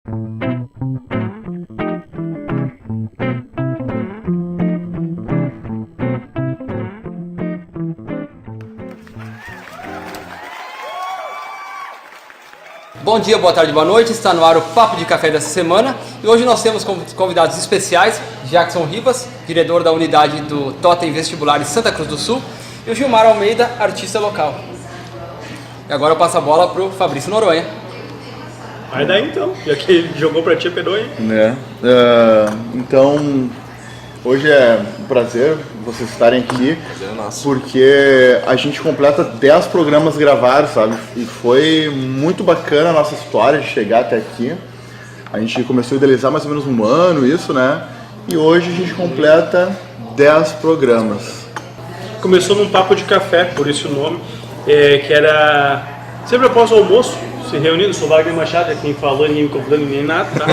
Bom dia, boa tarde, boa noite, está no ar o Papo de Café dessa semana e hoje nós temos convidados especiais, Jackson Ribas, diretor da unidade do Totem Vestibular de Santa Cruz do Sul, e o Gilmar Almeida, artista local. E agora eu passo a bola para o Fabrício Noronha. Vai daí então, já que ele jogou para ti, pegou aí. Então, hoje é um prazer vocês estarem aqui, porque a gente completa 10 programas gravados, sabe? E foi muito bacana a nossa história de chegar até aqui. A gente começou a idealizar mais ou menos um ano isso, né? E hoje a gente completa 10 programas. Começou num papo de café, por isso o nome, que era sempre após o almoço, se reunindo, sou Wagner Machado, é quem falou, ninguém me convidando, nem nada, tá?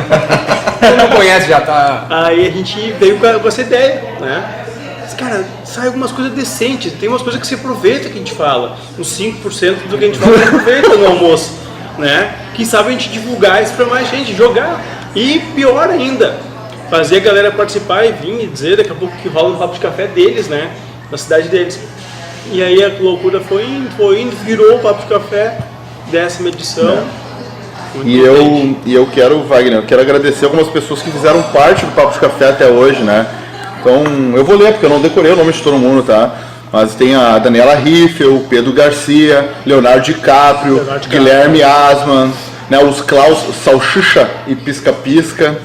Quem não conhece já tá... Aí a gente veio com essa ideia, né? Mas, cara, sai algumas coisas decentes, tem umas coisas que se aproveita que a gente fala, uns 5% do que a gente fala se aproveita no almoço, né? Quem sabe a gente divulgar isso pra mais gente, jogar. E pior ainda, fazer a galera participar e vir e dizer daqui a pouco que rola um papo de café deles, né? Na cidade deles. E aí a loucura foi indo, virou o papo de café, 10ª edição. E eu quero, Wagner, eu quero agradecer algumas pessoas que fizeram parte do Papo de Café até hoje, né? Então, eu vou ler, porque eu não decorei o nome de todo mundo, tá? Mas tem a Daniela Riffel, Pedro Garcia, Leonardo DiCaprio, Guilherme Asman, né? Os Klaus Salchicha e Pisca Pisca,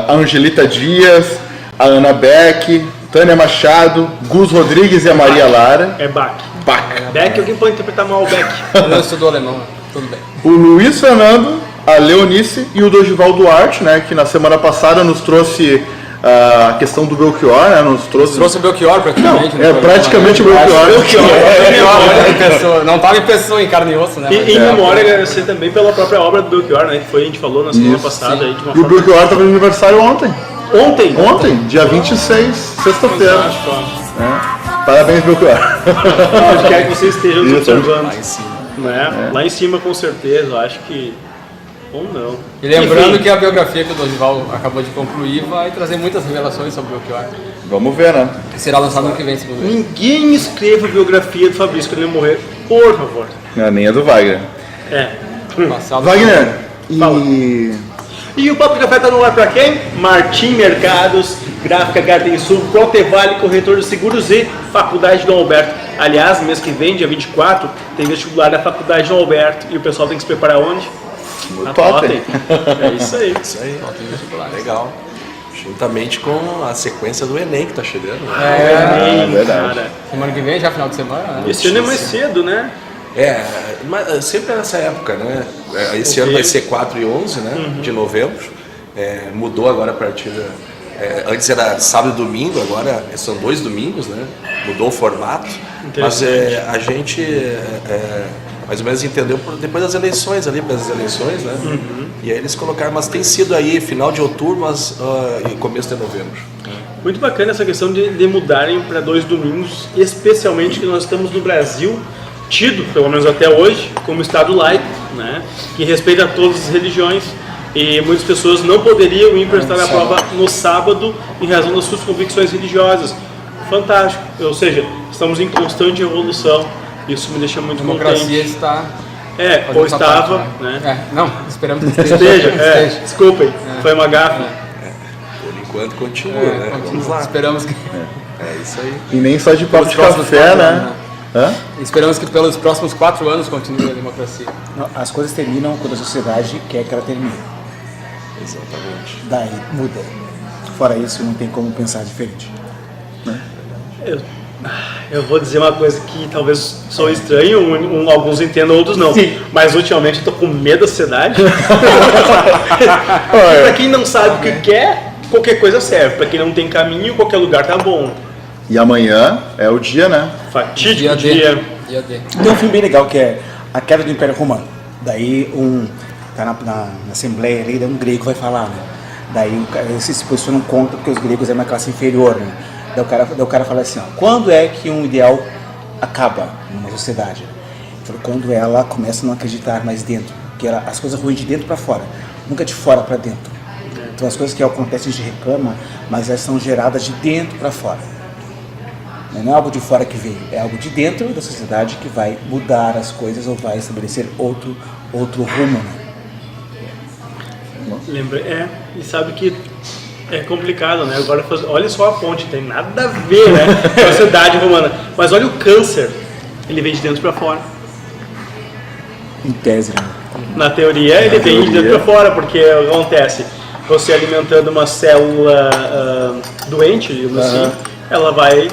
a Angelita Dias, a Ana Beck, Tânia Machado, Gus Rodrigues e a Maria Lara. É Bach. Bach. Beck, alguém pode interpretar mal o Beck. Eu estudou alemão, tudo bem. O Luiz Fernando, a Leonice e o Dorival Duarte, né, que na semana passada nos trouxe a questão do Belchior, né, nos trouxe o Belchior praticamente. Não, praticamente o Belchior. Não estava em pessoa, em carne e osso, né? E em memória agradecer também pela própria obra do Belchior, né, que foi, a gente falou na semana passada. Aí, de uma E o Belchior estava no aniversário ontem. Ontem, dia 26, sexta-feira. Parabéns, Belchior. Eu quero que vocês estejam nos observando. Lá em cima. Né? Lá em cima, com certeza, eu acho que... Ou não. E lembrando que a biografia que o Dorival acabou de concluir vai trazer muitas revelações sobre o Belchior. Vamos ver, né? Que será lançado no ano que vem, segundo ele. Ninguém escreva a biografia do Fabrício quando ele morrer, por favor. Não, nem a do Wagner. Wagner, E o Papo de Café tá no ar pra quem? Martim Mercados, Gráfica Garden Sul, Protevale, Corretor de Seguros e Faculdade Dom Alberto. Aliás, mês que vem, dia 24, tem vestibular da Faculdade Dom Alberto e o pessoal tem que se preparar onde? No Totem. É isso aí. Isso aí, legal. Juntamente com a sequência do Enem que tá chegando. Né? É verdade. Cara. Semana que vem, já final de semana, né? Esse ano é mais cedo, né? Mas sempre nessa época, né? Esse ano vai ser 4 e 11, né? De novembro. Mudou agora a partir antes era sábado e domingo, agora são 2 domingos, né? Mudou o formato. Mas a gente mais ou menos entendeu depois das eleições, ali das eleições, né? E aí eles colocaram, mas tem sido aí final de outubro, mas e começo de novembro. Muito bacana essa questão de mudarem para 2 domingos, especialmente que nós estamos no Brasil, tido, pelo menos até hoje, como Estado laico, né? Que respeita todas as religiões. E muitas pessoas não poderiam ir prestar a prova no sábado em razão das suas convicções religiosas. Fantástico. Ou seja, estamos em constante evolução. Isso me deixa muito contente. A democracia está... ou estava, parte, né? Não, esperamos que esteja. Desculpem, foi uma gafe. Por enquanto continua, né? Vamos lá. Esperamos que... É isso aí. E nem só de papo de café, né? Esperamos que pelos próximos 4 anos continue a democracia. As coisas terminam quando a sociedade quer que ela termine. Exatamente. Daí muda. Fora isso, não tem como pensar diferente. Né? Eu vou dizer uma coisa que talvez sou estranho, alguns entendam, outros não. Sim. Mas ultimamente eu tô com medo da sociedade. Pra quem não sabe o que quer, qualquer coisa serve. Pra quem não tem caminho, qualquer lugar tá bom. E amanhã é o dia, né? Fatídico dia. Tem um filme bem legal que é A Queda do Império Romano. Daí tá na assembleia ali, daí um grego vai falar, né? Daí eles se posicionam contra porque os gregos eram uma classe inferior, né? Daí o cara fala assim, quando é que um ideal acaba numa sociedade? Ele falou, quando ela começa a não acreditar mais dentro, que as coisas ruins de dentro para fora. nunca de fora para dentro. Então as coisas que acontecem a gente reclama, mas elas são geradas de dentro para fora. Não é algo de fora que veio, é algo de dentro da sociedade que vai mudar as coisas ou vai estabelecer outro rumo. Né? Lembra, e sabe que é complicado, né? Agora, olha só a ponte, tem nada a ver, né, com a sociedade romana. Mas olha o câncer, ele vem de dentro para fora. Em tese, né? Na teoria, ele vem de dentro para fora, porque acontece, você alimentando uma célula doente, digamos assim, ela vai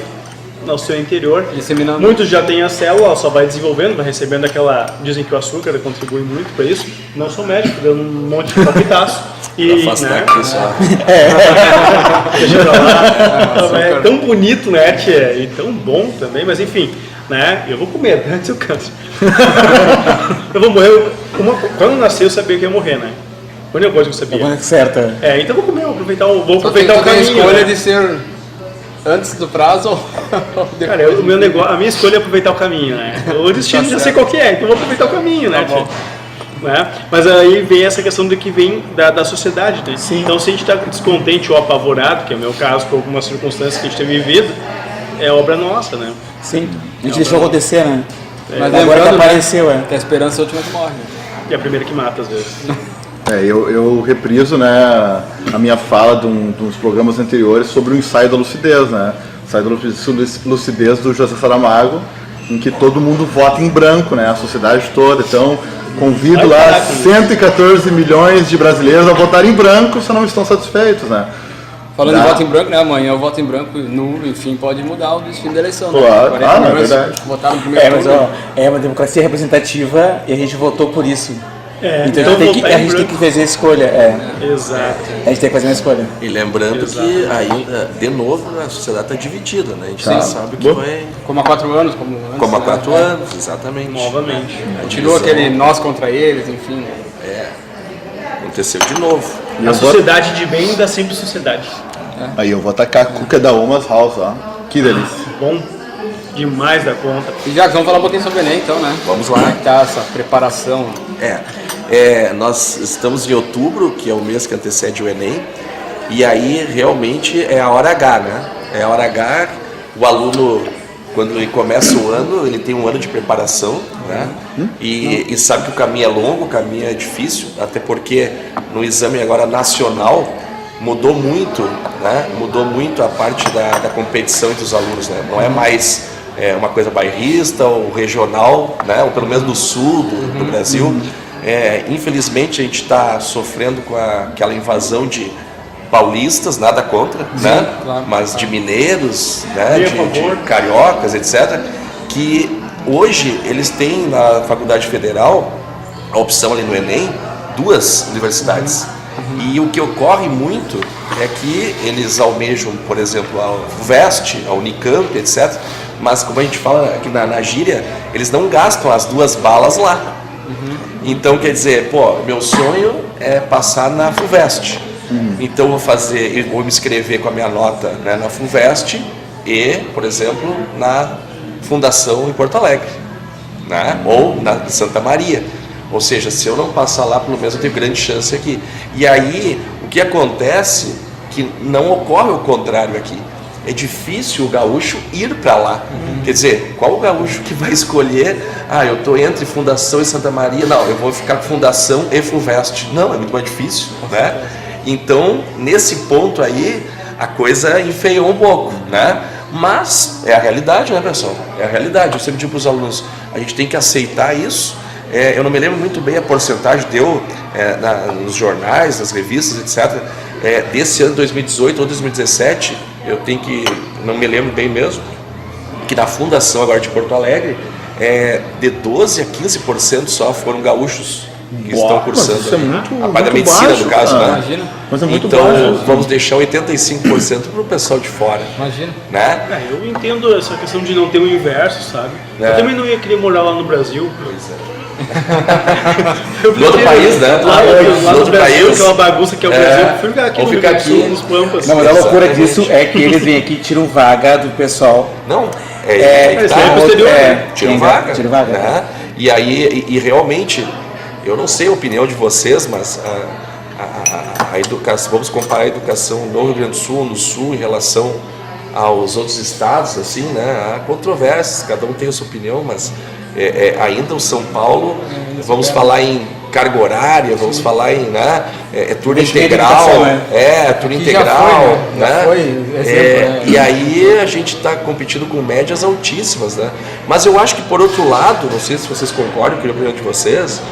no seu interior. Disseminando. Muitos já têm a célula, ela só vai desenvolvendo, vai recebendo aquela... Dizem que o açúcar contribui muito para isso. Não sou médico, dando um monte de palpitaço. E, Afastar né? aqui só. Deixa pra lá. É tão bonito, né, tia? E tão bom também, mas enfim, né? Eu vou comer antes do câncer. Eu vou morrer. Quando eu nasci, eu sabia que ia morrer, né? Quando eu coisa que eu sabia. É certa. Então eu vou comer, vou aproveitar o Só tem caminho. a escolha né? de ser antes do prazo ou depois. Cara, o meu negócio, a minha escolha é aproveitar o caminho, né? O destino já sei qual que é, então eu vou aproveitar o caminho, né? Tá bom. Né? Mas aí vem essa questão do que vem da sociedade, né? Sim. Então se a gente está descontente ou apavorado, que é o meu caso, com algumas circunstâncias que a gente tem vivido, é obra nossa, né? Sim, a gente deixou acontecer, né? Mas Agora que lembrando, né, apareceu, que a esperança é a última que morre. E é a primeira que mata, às vezes. Eu repriso, né, a minha fala de uns programas anteriores sobre o ensaio da lucidez, né? Ensaio da lucidez do José Saramago, em que todo mundo vota em branco, né? A sociedade toda. Então, convido lá 114 milhões de brasileiros a votar em branco se não estão satisfeitos, né? Falando em voto em branco, né? Amanhã o voto em branco nulo, enfim, pode mudar o destino da eleição. Claro. Né? 40 não é milhões verdade. votaram no primeiro Mas turno. ó, é uma democracia representativa e a gente votou por isso. Então então a gente votar em tem que branco. fazer a escolha. Exato. A gente tem que fazer uma escolha. E lembrando que ainda, de novo, a sociedade está dividida, né? A gente nem sabe o que vai. Como há 4 anos, como antes. Como há né? 4 anos, exatamente. Novamente. A Continua divisão aquele nós contra eles, enfim. aconteceu de novo. A sociedade de bem dá sempre sociedade. Aí eu vou atacar a cuca da Umas House, ó. Que delícia. Bom demais da conta. E já vamos falar um pouquinho sobre o Enem, então, né? Vamos lá. Como é que tá essa preparação? Nós estamos em outubro, que é o mês que antecede o Enem, e aí realmente é a hora H, né? É a hora H, o aluno, quando ele começa o ano, ele tem um ano de preparação, né? E sabe que o caminho é longo, o caminho é difícil, até porque no exame agora nacional mudou muito, né? Mudou muito a parte da competição entre os alunos, né? Não é mais uma coisa bairrista ou regional, né? Ou pelo menos do sul do Brasil. Infelizmente a gente está sofrendo com aquela invasão de paulistas, nada contra, né? Claro. Mas de mineiros, né? Bem a favor. De cariocas, etc. Que hoje eles têm na Faculdade Federal a opção ali no Enem, 2 universidades. E o que ocorre muito é que eles almejam, por exemplo, a UVEST, a Unicamp, etc. Mas como a gente fala aqui na gíria, eles não gastam as 2 balas lá. Então, quer dizer, meu sonho é passar na FUVEST. Então, eu vou me inscrever com a minha nota, né, na FUVEST e, por exemplo, na Fundação em Porto Alegre, né, ou na Santa Maria. Ou seja, se eu não passar lá, pelo menos eu tenho grande chance aqui. E aí, o que acontece que não ocorre o contrário aqui. É difícil o gaúcho ir para lá. Quer dizer, qual o gaúcho que vai escolher? Eu estou entre Fundação e Santa Maria. Não, eu vou ficar com Fundação e FUVEST. Não, é muito mais difícil, né? Então, nesse ponto aí, a coisa enfeiou um pouco, né? Mas é a realidade, né, pessoal? É a realidade. Eu sempre digo para os alunos, a gente tem que aceitar isso. Eu não me lembro muito bem a porcentagem, deu nos jornais, nas revistas, etc. Desse ano 2018 ou 2017, eu tenho que, não me lembro bem mesmo, que na Fundação agora de Porto Alegre, de 12% a 15% só foram gaúchos que estão cursando isso é muito, a parte da muito medicina, baixo, no caso, cara. né? Imagina. Mas é muito Então, baixo. vamos deixar 85% para o pessoal de fora, Imagina. né? Eu entendo essa questão de não ter o inverso, sabe? É. Eu também não ia querer morar lá no Brasil. Pois é. Eu No outro país, né? Lá No no outro Brasil, país. aquela bagunça que é o Brasil. Eu prefiro ficar aqui Ou no Rio ficar Grande do Sul, aqui. nos Pampas. Não, mas a loucura Exatamente. disso é que eles vêm aqui e tiram vaga do pessoal. Não, isso aí é posterior, né? Tiram vaga. Tiram vaga. Né? E aí, e realmente, eu não sei a opinião de vocês, mas a educação, vamos comparar a educação no Rio Grande do Sul, no Sul, em relação aos outros estados, assim, né? Há controvérsias, cada um tem a sua opinião, mas ainda o São Paulo, vamos falar em carga horária, vamos falar em turno integral, turno integral, e aí a gente está competindo com médias altíssimas, né? Mas eu acho que por outro lado, não sei se vocês concordam com a opinião de vocês,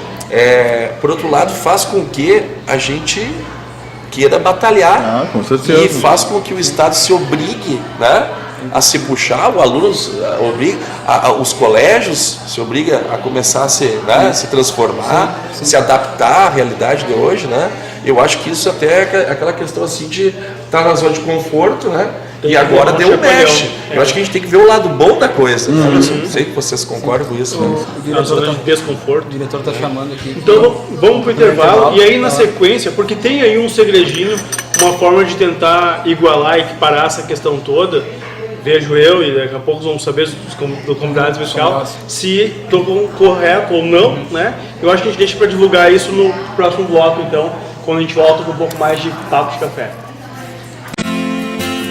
por outro lado faz com que a gente queira batalhar com certeza. E faz com que o Estado se obrigue, né, a se puxar, o aluno obriga, os colégios se obriga a começar a se transformar, se adaptar à realidade de hoje, né? Eu acho que isso até é aquela questão assim de estar na zona de conforto, né? E agora deu um mexe. Eu acho que a gente tem que ver o lado bom da coisa. Né? Eu sei que vocês concordam com isso. A zona de desconforto. O diretor está chamando aqui. Então vamos para o intervalo e aí na sequência, porque tem aí um segredinho, uma forma de tentar igualar, equiparar essa questão toda. Vejo eu e daqui a pouco vamos saber do convidado especial se estou correto ou não, né? Eu acho que a gente deixa para divulgar isso no próximo bloco, então, quando a gente volta com um pouco mais de papo de café.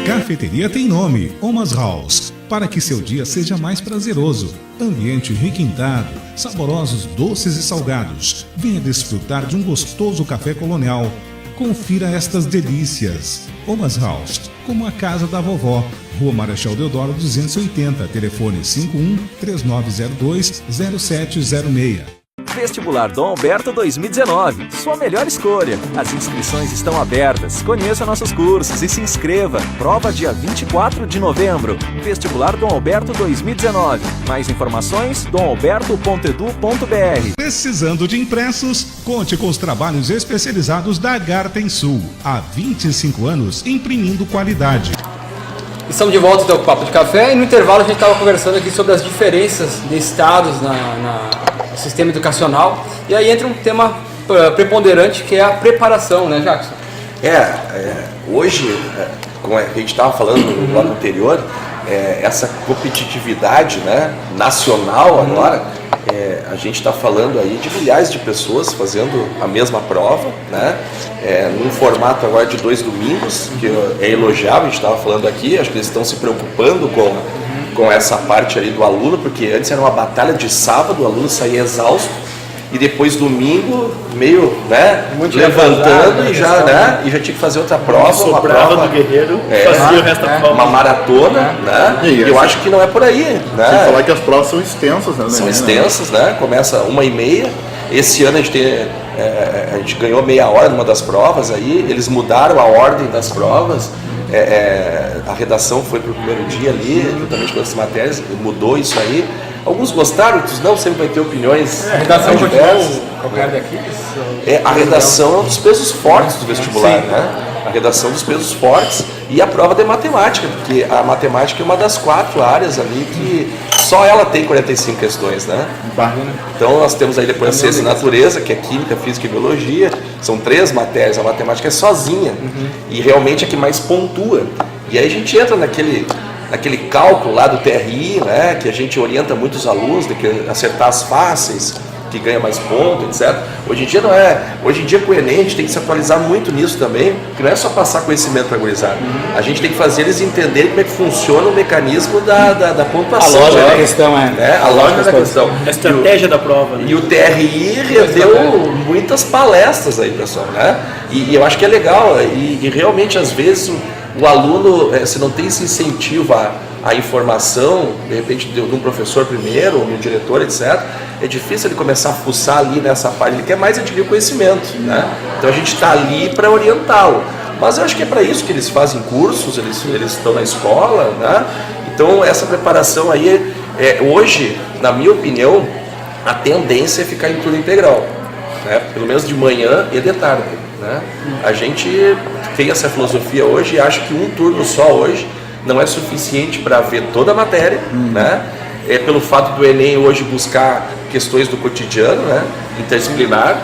Cafeteria tem nome, Omas House, para que seu dia seja mais prazeroso. Ambiente requintado, saborosos doces e salgados. Venha desfrutar de um gostoso café colonial. Confira estas delícias. Omas House, como a casa da vovó. Rua Marechal Deodoro 280, telefone 51-3902-0706. Vestibular Dom Alberto 2019, sua melhor escolha. As inscrições estão abertas. Conheça nossos cursos e se inscreva. Prova dia 24 de novembro. Vestibular Dom Alberto 2019. Mais informações, domalberto.edu.br. Precisando de impressos? Conte com os trabalhos especializados da Garten Sul. Há 25 anos, imprimindo qualidade. Estamos de volta então com o Papo de Café e no intervalo a gente estava conversando aqui sobre as diferenças de estados no sistema educacional e aí entra um tema preponderante que é a preparação, né, Jackson? Hoje, como a gente estava falando no bloco anterior, essa competitividade, né, nacional agora, a gente está falando aí de milhares de pessoas fazendo a mesma prova, né, num formato agora de 2 domingos, que é elogiável, a gente estava falando aqui, acho que eles estão se preocupando com essa parte ali do aluno, porque antes era uma batalha de sábado, o aluno saía exausto, e depois domingo, meio, né, levantando e já tinha que fazer outra prova, uma prova do guerreiro, fazia o resto da prova. Uma maratona, né? E eu acho que não é por aí, né? Sem falar que as provas são extensas, né? São extensas, né? Começa 1h30. Esse ano a gente ganhou meia hora numa das provas aí, eles mudaram a ordem das provas. A redação foi para o primeiro dia ali, juntamente com outras matérias, mudou isso aí. Alguns gostaram, outros não, sempre vai ter opiniões. A redação continua qualquer daqueles? A redação é um dos pesos fortes do vestibular, né? A redação dos pesos fortes e a prova de matemática, porque a matemática é uma das 4 áreas ali que só ela tem 45 questões, né? Então nós temos aí depois a ciência e natureza, que é química, física e biologia, são 3 matérias, a matemática é sozinha e realmente é que mais pontua. E aí a gente entra naquele cálculo lá do TRI, né, que a gente orienta muitos alunos de que acertar as fáceis, que ganha mais ponto, etc. Hoje em dia não é. Hoje em dia com o Enem a gente tem que se atualizar muito nisso também, porque não é só passar conhecimento para a gurizada. A gente tem que fazer eles entenderem como é que funciona o mecanismo da pontuação. A lógica da questão a lógica da questão. A estratégia da prova, né? E o TRI rendeu muitas palestras aí, pessoal, né? E eu acho que é legal, e realmente às vezes o aluno, se não tem esse incentivo à informação, de repente de um professor primeiro, ou de um diretor, etc., é difícil ele começar a fuçar ali nessa parte, ele quer mais adquirir conhecimento, né? Então a gente está ali para orientá-lo. Mas eu acho que é para isso que eles fazem cursos, eles estão na escola, né? Então essa preparação aí, hoje, na minha opinião, a tendência é ficar em turno integral, né? Pelo menos de manhã e de tarde, né? A gente tem essa filosofia hoje e acho que um turno só hoje não é suficiente para ver toda a matéria, né? Pelo fato do Enem hoje buscar questões do cotidiano, né? Interdisciplinar,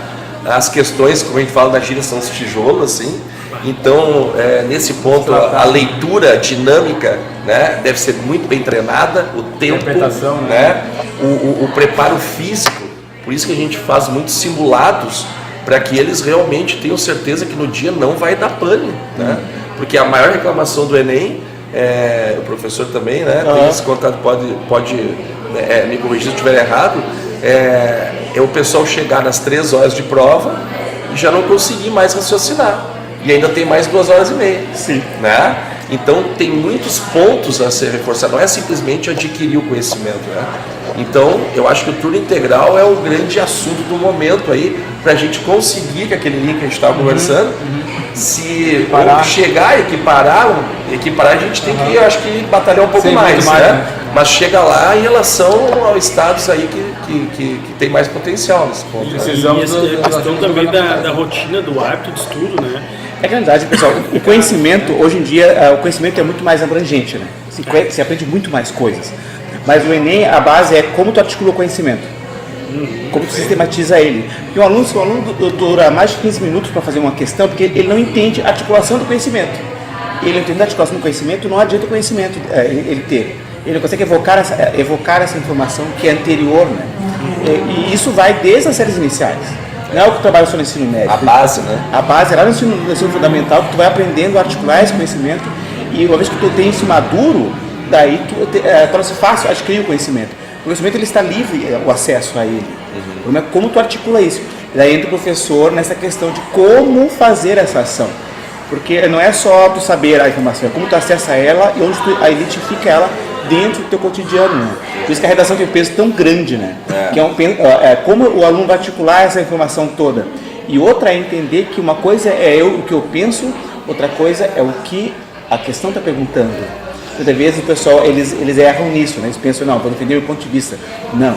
as questões, como a gente fala na gíria, são os tijolos, assim. Então, nesse ponto, a leitura dinâmica, né, deve ser muito bem treinada, o tempo, né? O preparo físico, por isso que a gente faz muitos simulados para que eles realmente tenham certeza que no dia não vai dar pane, né? Porque a maior reclamação do Enem, o professor também, né, tem esse contato, pode me corrigir se eu estiver errado, é o pessoal chegar nas 3 horas de prova e já não conseguir mais raciocinar. E ainda tem mais 2 horas e meia. Sim. Né? Então tem muitos pontos a ser reforçado, não é simplesmente adquirir o conhecimento, né? Então eu acho que o turno integral é o grande assunto do momento aí, para a gente conseguir, que aquele link que a gente estava conversando, se chegar a equiparar, a gente tem que, eu acho que, batalhar um pouco mais, né? Mas chega lá em relação aos estados aí que tem mais potencial nesse ponto. E a questão também da rotina, do hábito de estudo, né? É que, na verdade, pessoal, o conhecimento, hoje em dia, o conhecimento é muito mais abrangente, né? Se aprende muito mais coisas. Mas o Enem, a base é como tu articula o conhecimento, como tu sistematiza ele. Porque se o aluno dura mais de 15 minutos para fazer uma questão, porque ele não entende a articulação do conhecimento. Ele não entende a articulação do conhecimento, não adianta o conhecimento ele ter. Ele não consegue evocar essa informação que é anterior, né? E isso vai desde as séries iniciais. Não é o que trabalha só no ensino médio. A base, né? A base é lá no ensino fundamental, que tu vai aprendendo a articular esse conhecimento, e uma vez que tu tem isso maduro, daí torna-se fácil adquirir o conhecimento. O conhecimento ele está livre, o acesso a ele. O problema é como tu articula isso. E daí entra o professor nessa questão de como fazer essa ação. Porque não é só tu saber a informação, é como tu acessa ela e onde tu identifica ela dentro do teu cotidiano, né? Por isso que a redação tem um peso tão grande, né? Que é como o aluno vai articular essa informação toda. E outra é entender que uma coisa é o que eu penso, outra coisa é o que a questão está perguntando. Muitas vezes o pessoal, eles erram nisso, né? Eles pensam, não, vou defender o meu ponto de vista. Não.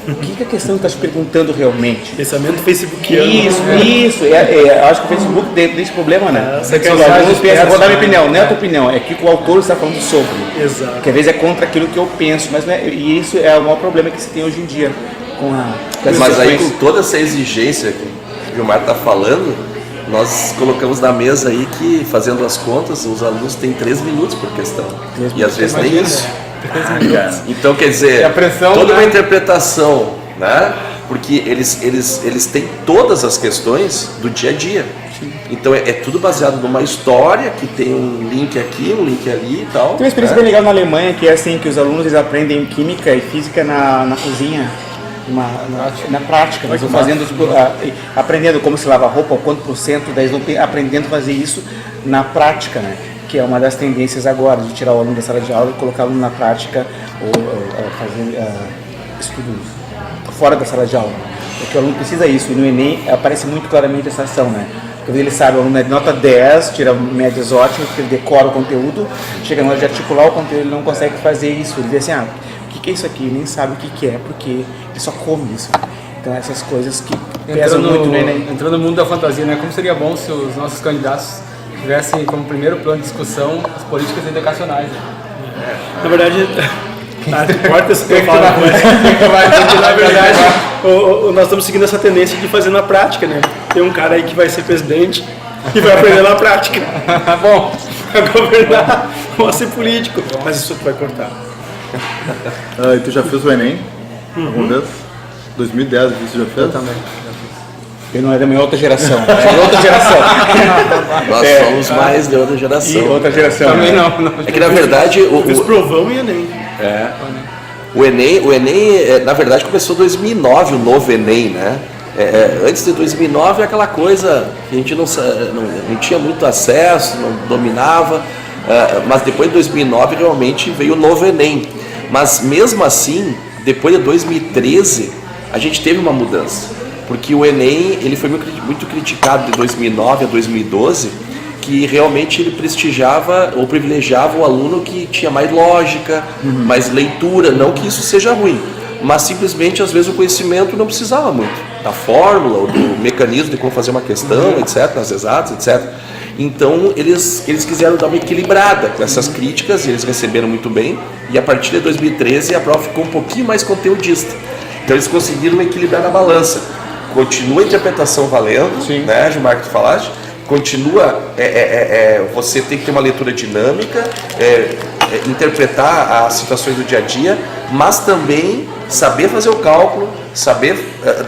O que a questão está te perguntando realmente? Pensamento facebookiano. Isso. Eu acho que o Facebook tem esse problema, né? Vou dar minha opinião, não é a tua opinião, é o que o autor está falando sobre. Exato. Que às vezes é contra aquilo que eu penso, mas não é, e isso é o maior problema que se tem hoje em dia. Mas aí, com toda essa exigência que o Gilmar está falando, nós colocamos na mesa aí que, fazendo as contas, os alunos têm 3 minutos por questão. E às vezes nem isso. Então, quer dizer, toda uma interpretação, né? Porque eles têm todas as questões do dia a dia. Então é tudo baseado numa história que tem um link aqui, um link ali e tal. Tem uma experiência bem legal na Alemanha, que é assim, que os alunos eles aprendem química e física na cozinha. Na prática, eles vão fazendo, aprendendo como se lava a roupa, quanto por cento, daí eles vão aprendendo a fazer isso na prática, né? Que é uma das tendências agora, de tirar o aluno da sala de aula e colocar o aluno na prática ou fazer estudos fora da sala de aula. Porque o aluno precisa isso, e no Enem aparece muito claramente essa ação, né? Porque ele sabe, o aluno é de nota 10, tira médias ótimas, porque ele decora o conteúdo, chega na hora de articular o conteúdo, ele não consegue fazer isso, ele diz assim, o que é isso aqui? Ele nem sabe o que é, porque ele só come isso. Então essas coisas que pesam muito no Enem. Entrando no mundo da fantasia, né? Como seria bom se os nossos candidatos tivessem como primeiro plano de discussão as políticas educacionais. Na verdade, corta esse teu fala. Na verdade, nós estamos seguindo essa tendência de fazer na prática, né? Tem um cara aí que vai ser presidente e vai aprender na prática. Bom, vai governar, vai ser político. Mas isso tu vai cortar. E tu já fez o Enem? Alguma vez? 2010, você já fez? eu também. Eu não é da minha outra geração, é de outra geração. Nós somos mais de outra geração. E outra geração. Também não. É que na verdade Fiz provão e Enem. O Enem, na verdade, começou em 2009, o novo Enem, né? Antes de 2009 é aquela coisa que a gente não tinha muito acesso, não dominava, mas depois de 2009 realmente veio o novo Enem. Mas mesmo assim, depois de 2013, a gente teve uma mudança. Porque o Enem ele foi muito criticado de 2009 a 2012, que realmente ele prestigiava ou privilegiava o aluno que tinha mais lógica, mais leitura, não que isso seja ruim, mas simplesmente às vezes o conhecimento não precisava muito da fórmula ou do mecanismo de como fazer uma questão, etc, nas exatas, etc. Então eles quiseram dar uma equilibrada com essas críticas, e eles receberam muito bem, e a partir de 2013 a prova ficou um pouquinho mais conteudista. Então eles conseguiram equilibrar na balança. Continua a interpretação valendo, né, Gilmar, que tu falaste, continua, você tem que ter uma leitura dinâmica, interpretar as situações do dia a dia, mas também saber fazer o cálculo, saber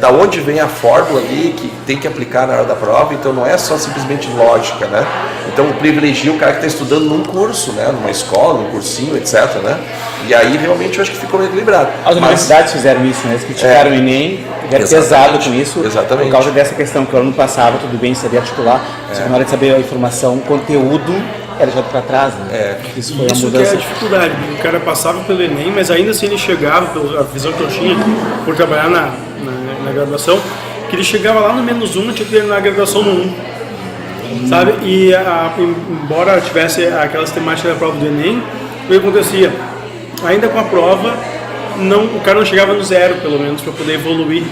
da onde vem a fórmula ali que tem que aplicar na hora da prova, então não é só simplesmente lógica, né? Então privilegia o cara que está estudando num curso, né? Numa escola, num cursinho, etc, né? E aí realmente eu acho que ficou meio equilibrado. As universidades fizeram isso, né? Eles criticaram o Enem, ficaram pesado com isso, exatamente. Por causa dessa questão que o aluno passava, tudo bem, sabia articular, só que na hora de saber a informação, o conteúdo era jogado para trás, né? Isso foi uma Isso que mudança. é a dificuldade, o cara passava pelo Enem, mas ainda assim ele chegava, pela visão que eu tinha, por trabalhar na graduação, que ele chegava lá no -1 e tinha que terminar a graduação no 1. Sabe? E embora tivesse aquelas temáticas da prova do Enem, o que acontecia? Ainda com a prova, o cara não chegava no 0, pelo menos, para poder evoluir,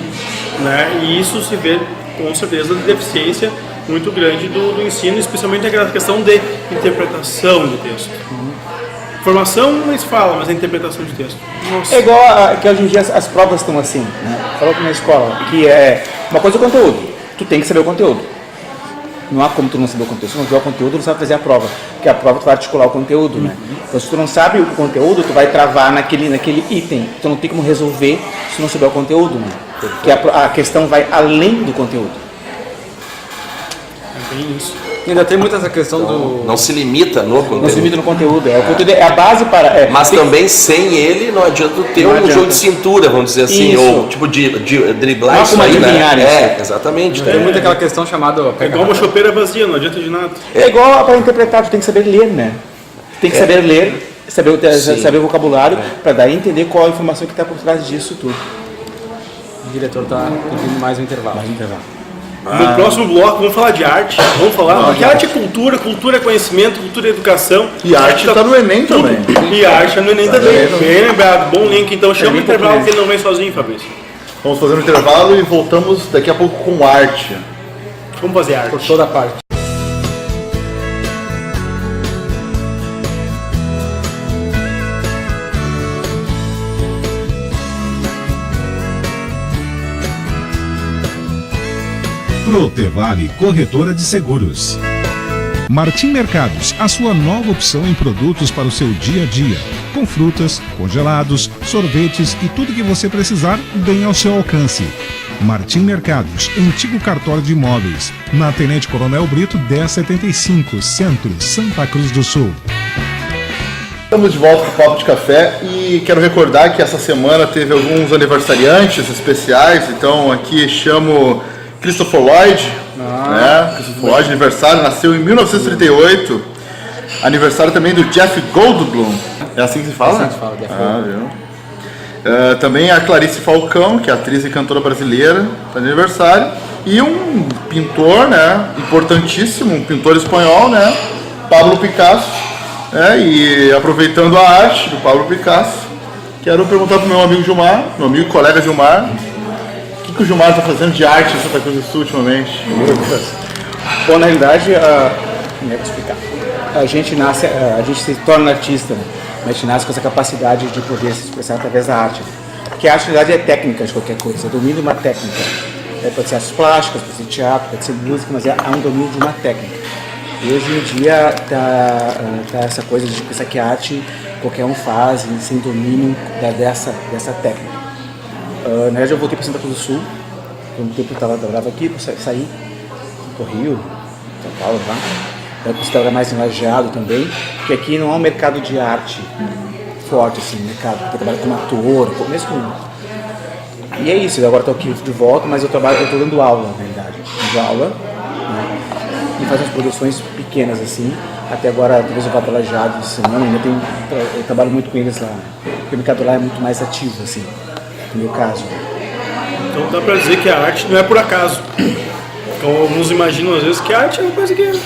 né? E isso se vê, com certeza, de deficiência muito grande do ensino, especialmente aquela questão de interpretação de texto. Formação não se fala, mas a interpretação de texto. Nossa. É igual que hoje em dia as provas estão assim, né? Falou na escola, que é uma coisa é o conteúdo, tu tem que saber o conteúdo. Não há como tu não saber o conteúdo. Se não tiver o conteúdo, tu não sabe fazer a prova. Porque a prova tu vai articular o conteúdo, né? Então se tu não sabe o conteúdo, tu vai travar naquele item. Tu não tem como resolver se não souber o conteúdo, né? Porque a questão vai além do conteúdo. É bem isso. E ainda tem muito essa questão do... Não se limita no conteúdo. Não se limita no conteúdo. O conteúdo é a base para... Mas também sem ele não adianta ter um jogo de cintura, vamos dizer assim, Isso. ou tipo de driblar Não, isso como aí, adivinhar né? isso. Exatamente. Tem muito aquela questão chamada... É igual uma chopeira vazia, não adianta de nada. É igual para interpretar, tu tem que saber ler, né? Tu tem que saber ler, saber o vocabulário, para daí entender qual a informação que está por trás disso tudo. O diretor está pedindo mais um intervalo. No próximo bloco vamos falar de arte. Vamos falar, porque arte é cultura, cultura é conhecimento, cultura é educação. E arte tá no Enem tudo. também. E arte tá no Enem também. Bem lembrado, bom link. Então chama o muito intervalo bem. que ele não vem sozinho, Fabrício. Vamos fazer um intervalo e voltamos daqui a pouco com arte. Vamos fazer arte. Por toda parte. Protevale Corretora de Seguros. Martim Mercados, a sua nova opção em produtos para o seu dia a dia. Com frutas, congelados, sorvetes e tudo que você precisar, bem ao seu alcance. Martim Mercados, antigo cartório de imóveis. Na Tenente Coronel Brito, 1075, Centro, Santa Cruz do Sul. Estamos de volta com o Papo de Café e quero recordar que essa semana teve alguns aniversariantes especiais, então aqui chamo Christopher Lloyd, né? Christopher Lloyd, aniversário, nasceu em 1938, aniversário também do Jeff Goldblum, é assim que se fala? É assim que se fala, Jeff viu? Também a Clarice Falcão, que é atriz e cantora brasileira, está de aniversário, e um pintor, né, importantíssimo, um pintor espanhol, né, Pablo Picasso. E aproveitando a arte do Pablo Picasso, quero perguntar para o meu amigo Gilmar, meu amigo e colega Gilmar, o que o Gilmar está fazendo de arte em Santa Cruz do Sul ultimamente? Bom, na realidade, como é que eu explicar? A gente se torna artista, né? Mas a gente nasce com essa capacidade de poder se expressar através da arte. Porque a arte, na verdade, é técnica de qualquer coisa, é domínio de uma técnica. Pode ser artes plásticas, pode ser teatro, pode ser música, mas é um domínio de uma técnica. E hoje em dia tá essa coisa de pensar que a arte qualquer um faz sem domínio dessa técnica. Na verdade eu voltei para Santa Cruz do Sul, por um tempo eu trabalhava aqui, saí para o Rio, São Paulo, lá. Eu estava mais engajado também, porque aqui não há um mercado de arte forte, assim, mercado, porque eu trabalho como ator, mesmo como... E é isso, agora estou aqui de volta, mas eu estou dando aula, na verdade, dando aula, né? E faz umas produções pequenas assim. Até agora, talvez eu vá para Lajeado de semana, eu trabalho muito com eles lá, porque o mercado lá é muito mais ativo, assim, no meu caso. Então dá pra dizer que a arte não é por acaso. Então alguns imaginam às vezes que a arte é uma coisa que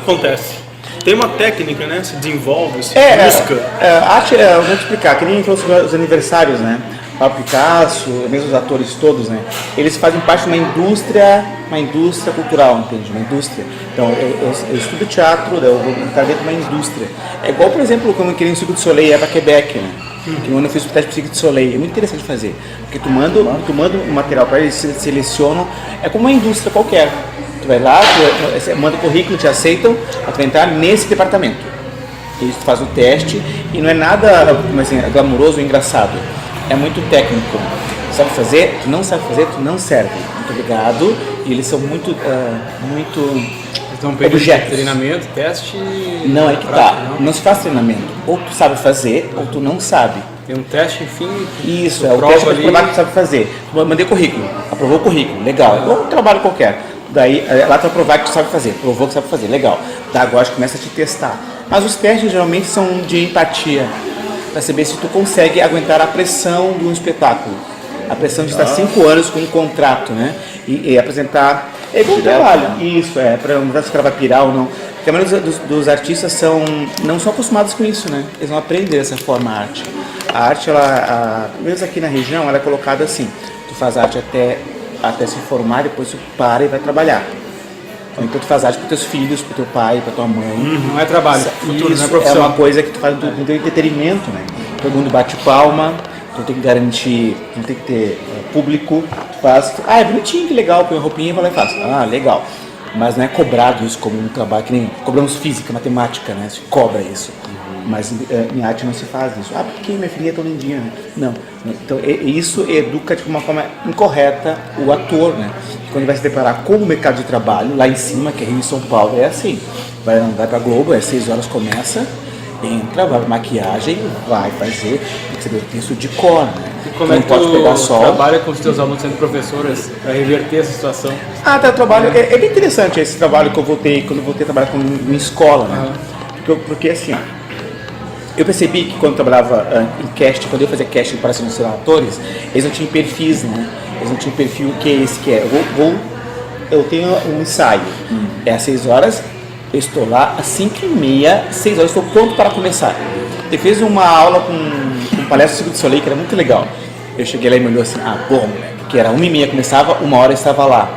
acontece. Tem uma técnica, né? Se desenvolve, se busca. A arte, eu vou te explicar, que nem falou sobre os aniversários, né? Pablo Picasso, mesmo os atores todos, né? Eles fazem parte de uma indústria cultural, entende? Uma indústria. Então, eu estudo teatro, eu vou estar dentro de uma indústria. É igual, por exemplo, quando eu queria no Cirque du Soleil, para Quebec, né? Que quando eu fiz o teste pro Cirque du Soleil, é muito interessante fazer. Porque tu manda o material para eles, selecionam, é como uma indústria qualquer. Tu vai lá, tu manda o currículo, te aceitam para entrar nesse departamento. Eles fazem o teste e não é nada assim, glamouroso ou engraçado. é muito técnico. Sabe fazer, tu não sabe fazer, tu não serve. Muito obrigado. E eles são muito Então, um período de objetos. treinamento, teste... Não, é que prática, tá. Não se faz treinamento. Ou tu sabe fazer, ou tu não sabe. Tem um teste, enfim... Isso, tu é o prova teste para ali. provar que tu sabe fazer. Tu mandei currículo, aprovou o currículo, legal. É igual um trabalho qualquer. Daí, lá tu vai provar que tu sabe fazer, provou que sabe fazer, legal. Daí agora começa a te testar. Mas os testes geralmente são de empatia, para saber se tu consegue aguentar a pressão de um espetáculo. A pressão de estar 5 anos com um contrato, né? E apresentar... É igual um trabalho. Isso, para não ver se o cara vai pirar ou não. Porque a maioria dos artistas não são acostumados com isso, né? Eles vão aprender dessa forma a arte. A arte, mesmo aqui na região, ela é colocada assim. Tu faz arte até se formar, depois tu para e vai trabalhar. Então tu faz arte para teus filhos, para teu pai, para tua mãe. Não é trabalho, futuro, Isso não é profissão. é uma coisa que tu faz com teu entretenimento, né? Todo mundo bate palma, tu tem que garantir, tu tem que ter público, tu faz... é bonitinho, que legal, põe a roupinha e vai lá e faz. Legal. Mas não é cobrado isso como um trabalho, que nem cobramos física, matemática, né? Se cobra isso. Mas em arte não se faz isso. Porque minha filhinha é tão lindinha, né? Não. Então isso educa de uma forma incorreta o ator, né? Quando ele vai se deparar com o mercado de trabalho, lá em cima, que é Rio e São Paulo, é assim. Vai pra Globo, às 6 horas começa, entra, vai pra maquiagem, vai fazer, tem que saber o texto de cor, né? E como é que pode pegar tu sol. trabalha com os teus alunos sendo professoras para reverter essa situação? Trabalho, é bem interessante esse trabalho que eu voltei, quando eu voltei a trabalhar em escola, né? Porque assim, eu percebi que quando eu trabalhava em casting, quando eu fazia casting para selecionar atores, eles não tinham perfis, né? Eles não tinham perfil que é esse que é. Eu tenho um ensaio, é às 6 horas, eu estou lá às 5h30, 6 horas, estou pronto para começar. Eu fiz uma aula com palestra do Cirque du Soleil, que era muito legal. Eu cheguei lá e me olhou assim, bom, que era 1h30 começava, 1h estava lá,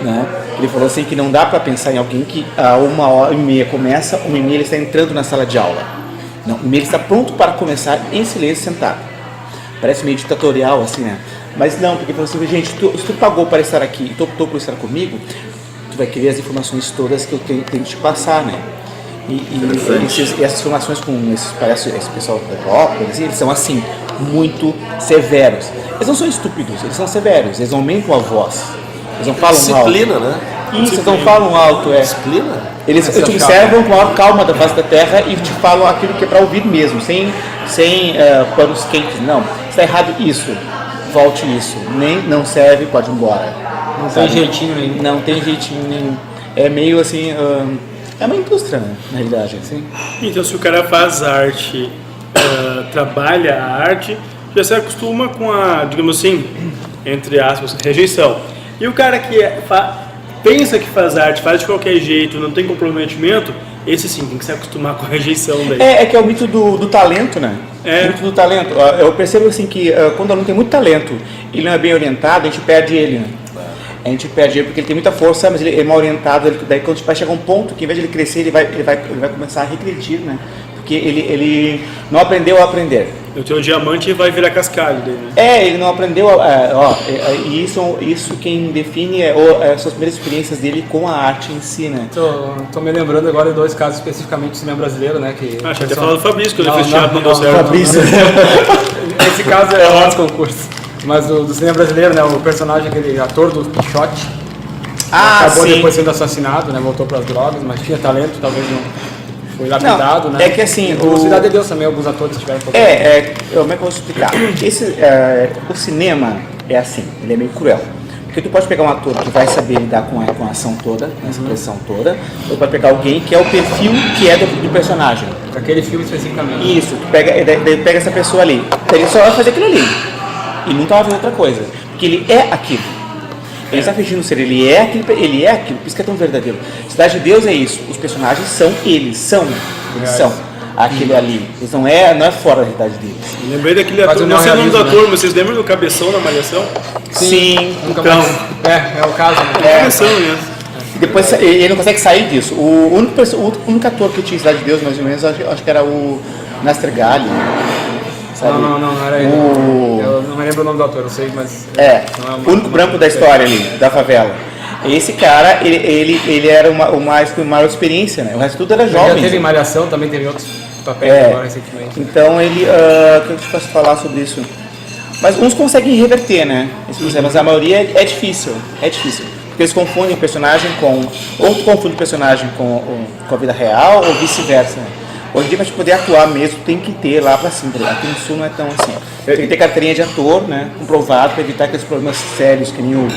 né? Ele falou assim que não dá para pensar em alguém que a 1h30 começa, 1h30 ele está entrando na sala de aula. Não, 1h30 ele está pronto para começar em silêncio sentado. Parece meio ditatorial assim, né? Mas não, porque ele falou assim, gente, se tu pagou para estar aqui e tu optou por estar comigo, tu vai querer as informações todas que eu tenho que te passar, né? E essas informações com esse pessoal da Europa, eles são assim, muito severos. Eles não são estúpidos, eles são severos, eles aumentam a voz. Eles não falam Disciplina, alto. né? Isso, eles não falam alto, Disciplina? Eles te observam com a maior calma da face da terra e te falam aquilo que é para ouvir mesmo, sem panos quentes. Não, está errado isso, volte isso. Não serve, pode ir embora. Não tem jeitinho nenhum. Não tem jeitinho nenhum. É meio assim, é uma indústria, né, na realidade. Assim. Então, se o cara faz arte, trabalha a arte, já se acostuma com a, digamos assim, entre aspas, rejeição. E o cara que pensa que faz arte, faz de qualquer jeito, não tem comprometimento, esse sim, tem que se acostumar com a rejeição daí. É que é o mito do talento, né? É. O mito do talento. Eu percebo assim que quando o aluno tem muito talento, ele não é bem orientado, a gente perde ele, né? A gente perde ele porque ele tem muita força, mas ele é mal orientado. Daí quando vai chegar um ponto que, em vez de ele crescer, ele vai começar a regredir, né? Porque ele não aprendeu a aprender. O teu diamante vai virar cascalho daí, né? Ele não aprendeu. Isso quem define são as primeiras experiências dele com a arte em si, né? Tô me lembrando agora de 2 casos especificamente do cinema brasileiro, né? Achei até falando do Fabrício, que ele fez teatro, não deu certo. Fabrício. Esse caso é outro concurso. Mas do cinema brasileiro, né? O personagem, aquele ator do Pichote, acabou sim. depois sendo assassinado, né? Voltou para as drogas, mas tinha talento, talvez não foi lapidado, né? É que assim, o Cidade de Deus também, alguns atores tiveram como é que eu vou explicar? O cinema é assim, ele é meio cruel. Porque tu pode pegar um ator que vai saber lidar com a ação toda, com a expressão toda, ou tu pode pegar alguém que é o perfil que é do personagem. Aquele filme especificamente. Isso, tu pega essa pessoa ali, ele só vai fazer aquilo ali. E nunca vai fazer outra coisa. Porque ele é aquilo. Ele está fingindo ser, ele é aquilo, por isso que é tão verdadeiro. Cidade de Deus é isso, os personagens são eles são aquele ali. Eles não é fora da realidade deles. Lembrei daquele ator, não sei o nome do ator, mas vocês lembram do Cabeção na Malhação? Sim. Nunca mais. É o caso. Né? Cabeção, né? E depois ele não consegue sair disso. O único ator que tinha Cidade de Deus, mais ou menos, acho que era o Nastergalli. Não era ele. Eu não me lembro o nome do ator, eu sei, mas... o único branco da história ali, da favela. Esse cara, ele era o mais com maior experiência, né? O resto tudo era jovem. Já teve Malhação, também teve outros papéis agora recentemente. Então o que eu te posso falar sobre isso? Mas uns conseguem reverter, né? Mas a maioria é difícil. Porque eles confundem o personagem com... Ou tu confunde o personagem com a vida real, ou vice-versa. Hoje em dia, pra gente poder atuar mesmo, tem que ter lá pra cima. Aqui no Sul não é tão assim. Tem que ter carteirinha de ator, né? Comprovado, pra evitar aqueles problemas sérios, que nem o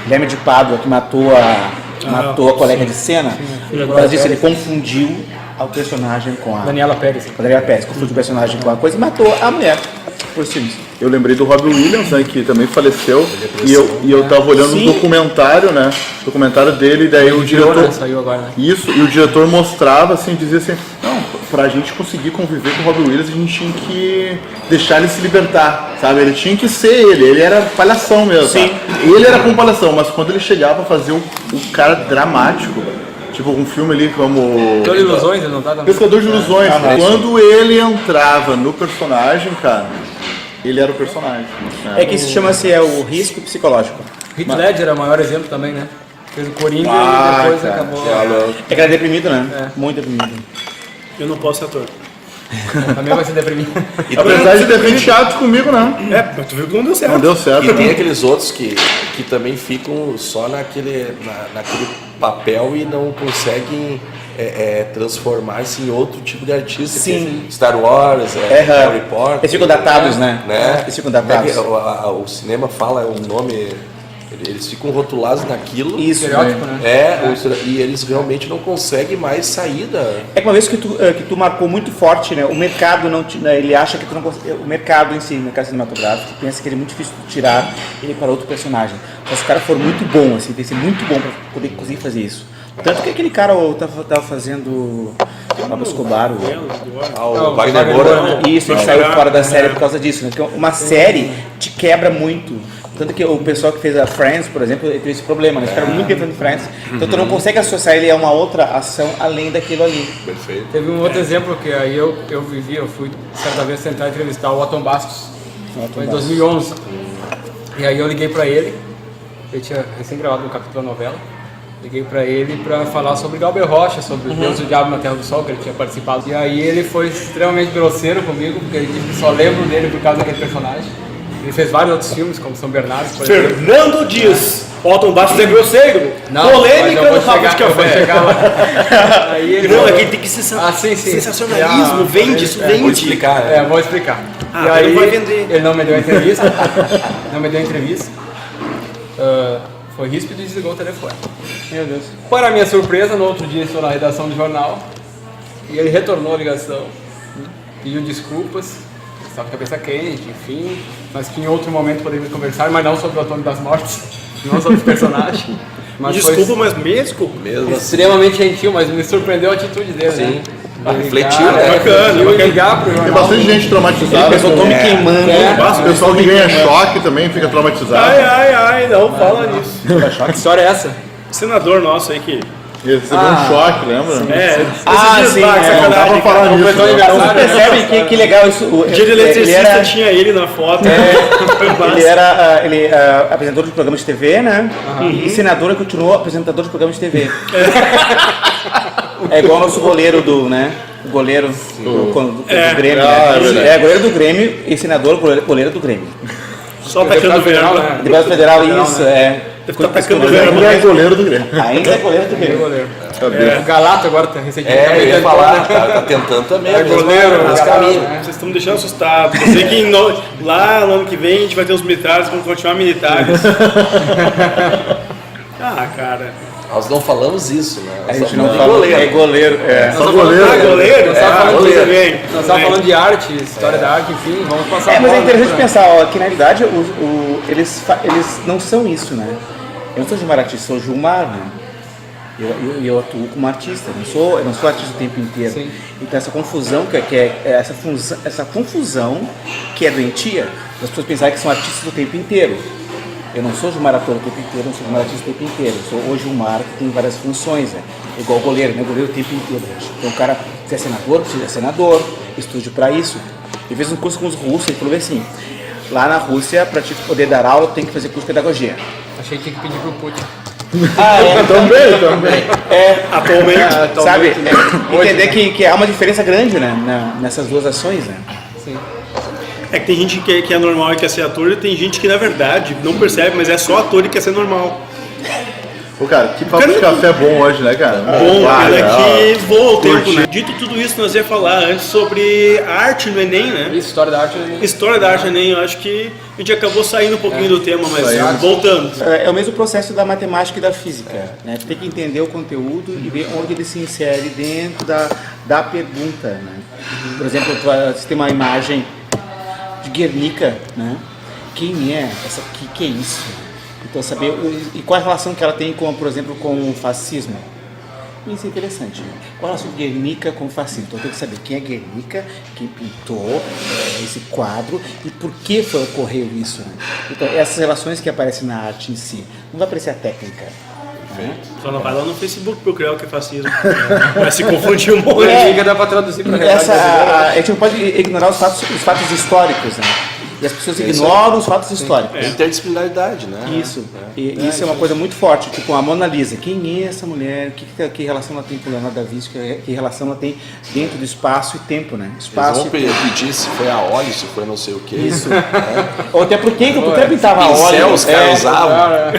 Guilherme de Pádua, que matou a colega de cena. Por causa disso, ele confundiu o personagem com a... Daniela Pérez. Com a Daniela Pérez, confundiu o personagem com a coisa e matou a mulher. Por cima. Eu lembrei do Robin Williams, né, que também faleceu, e eu tava olhando um documentário, né, documentário dele, e daí o diretor... Saiu agora, né? Isso, e o diretor mostrava, assim, dizia assim, não, pra gente conseguir conviver com o Robin Williams, a gente tinha que deixar ele se libertar, sabe, ele tinha que ser ele era palhação mesmo, Sim. Sabe? Ele era com palhação, mas quando ele chegava a fazer o cara dramático, tipo um filme ali como... Pescador de Ilusões, ele não tá também? Pescador de Ilusões, quando ele entrava no personagem, cara, ele era o personagem. É que isso chama-se o risco psicológico. Heath Ledger é o maior exemplo também, né? Fez o Coringa e depois cara, acabou. É que era deprimido, né? Muito deprimido. Eu não posso ser ator. Também vai ser deprimido. Apesar de ter feito teatro comigo, né? Mas tu viu que não deu certo. Não deu certo. E tem aqueles outros que também ficam só naquele papel e não conseguem transformar-se em outro tipo de artista. Sim. Star Wars, Harry Potter. Eles ficam datados, né? Eles ficam datados. O cinema fala um nome, eles ficam rotulados naquilo. Isso, Estereótipo, né? E eles realmente não conseguem mais sair da... É que uma vez que tu marcou muito forte, né? O mercado não ele acha que tu não consegue, o mercado em si, o mercado cinematográfico, pensa que ele é muito difícil de tirar ele para outro personagem. Mas se o cara for muito bom, assim, tem que ser muito bom para poder conseguir fazer isso. Tanto que aquele cara tava fazendo Pablo Escobar, o Wagner Moura. isso, ele saiu fora da série por causa disso, né? Porque uma série te quebra muito. Tanto que o pessoal que fez a Friends, por exemplo, ele teve esse problema, né? Eles ficaram muito tempo fazendo Friends. Então tu não consegue associar ele a uma outra ação além daquilo ali. Perfeito. Teve um outro exemplo que aí eu fui certa vez tentar entrevistar o Otton Bastos. Foi em 2011. E aí eu liguei pra ele tinha recém gravado um capítulo da novela. Liguei pra ele pra falar sobre Galber Rocha, sobre Deus e o Diabo na Terra do Sol, que ele tinha participado. E aí ele foi extremamente grosseiro comigo, porque ele disse que só lembro dele por causa daquele personagem. Ele fez vários outros filmes, como São Bernardo, por exemplo. Fernando Dias. Otton Bastos é grosseiro. Não, Polêmica mas no Papo de eu vou Café. chegar lá. Aí ele Não, falou- é que tem que ser sim. sensacionalismo, vende, isso vende. Vou explicar. né? Vou explicar. Ah, E aí, ele vai vender. ele não me deu entrevista. Foi ríspido e desligou o telefone. Meu Deus. Para minha surpresa, no outro dia estou na redação do jornal e ele retornou a ligação, pediu desculpas, estava com a cabeça quente, enfim, mas que em outro momento poderíamos conversar, mas não sobre o Antônio das Mortes, não sobre o personagem. Mas Desculpa, mas mesmo. foi extremamente gentil, mas me surpreendeu a atitude dele, né? Refletiu, Ligar, né? Bacana. ligar pro Tem jornal. bastante gente traumatizada. Eu tô me queimando. O pessoal que ganha choque também fica traumatizado. Ai, não fala nisso. Que história é essa? Senador nosso aí que... Ele recebeu um choque, lembra? Esses dias lá, que Não dá pra sacanagem. falar nisso. Completou né? aniversário, Você percebe que legal isso. Dia de ele eletricista era, tinha ele na foto. ele era apresentador de programa de TV, né? E senador e continuou apresentador de programa de TV. É igual o nosso goleiro o goleiro do Grêmio. Ah, é né? verdade. Goleiro do Grêmio e senador goleiro do Grêmio. Só atacando o federal, verbo. né? Deputado federal, isso, Deve estar atacando o Ele verbo. é goleiro do Grêmio. Ainda é goleiro do Grêmio. Goleiro. Sabia? O Galato agora tá recentemente. Eu ia falar, tá tentando também. goleiro, mas cara, caminho. Vocês estão me deixando assustado. Eu sei que lá no ano que vem a gente vai ter os militares, vão continuar militares. Cara. Nós não falamos isso, né? A Nós gente só não falamos fala. de goleiro. É goleiro. É. Só goleiro. Goleiro? Nós estávamos falando Goleiro. nós estávamos falando de arte, história da arte, enfim, vamos passar a Mas é bola, interessante né? pensar, ó, que na realidade eles não são isso, né? Eu não sou Gilmar artista, sou Gilmar, né? Eu atuo como artista, eu não sou artista o tempo inteiro. Sim. Então essa confusão essa confusão que é doentia, as pessoas pensarem que são artistas o tempo inteiro. Eu não sou Gilmar ator o tempo inteiro, não sou Gilmar artista o tempo inteiro. Eu sou o Gilmar que tem várias funções, né? Igual o goleiro, né? O goleiro o tempo inteiro, gente. Então o cara, se é senador, estude pra isso. Eu fiz um curso com os russos, ele falou assim, lá na Rússia, pra te poder dar aula, tem que fazer curso de pedagogia. Achei que tinha que pedir pro Putin. Também. Atualmente. Sabe? Entender que há uma diferença grande, né? Nessas duas ações, né? Sim. É que tem gente que é normal e quer ser ator, e tem gente que na verdade não percebe, mas é só ator e quer ser normal. Pô, cara, que papo de café bom hoje, né, cara? Bom, Vai, pena que voa o tempo, Curti. né? Dito tudo isso, nós ia falar antes sobre arte no Enem, né? História da arte. História da arte no Enem, eu acho que a gente acabou saindo um pouquinho do tema, mas voltando. É o mesmo processo da matemática e da física. Né? Tem que entender o conteúdo e ver onde ele se insere dentro da pergunta. Né? Por exemplo, você tem uma imagem de Guernica, né? Quem é essa? Que é isso? Então, saber e qual a relação que ela tem com, por exemplo, com o fascismo. Isso é interessante. Qual a relação de Guernica com o fascismo? Então, tem que saber quem é Guernica, quem pintou esse quadro e por que ocorreu isso. Né? Então, essas relações que aparecem na arte em si. Não vai aparecer a técnica. Né? Só não vai lá no Facebook procurar o que é fascismo. Vai se confundir um monte. Liga dá pra traduzir pra realidade brasileira. A gente não pode ignorar os fatos históricos, né? E as pessoas ignoram os fatos históricos. Interdisciplinaridade, né? Isso. E isso é uma coisa muito forte. Tipo, a Mona Lisa. Quem é essa mulher? Que relação ela tem com o Leonardo da Vinci? Que relação ela tem dentro do espaço e tempo, né? Espaço Eles vão pedir se foi a óleo, se foi não sei o quê. Isso. Ou até por que pintava a Pincel óleo? os caras usavam.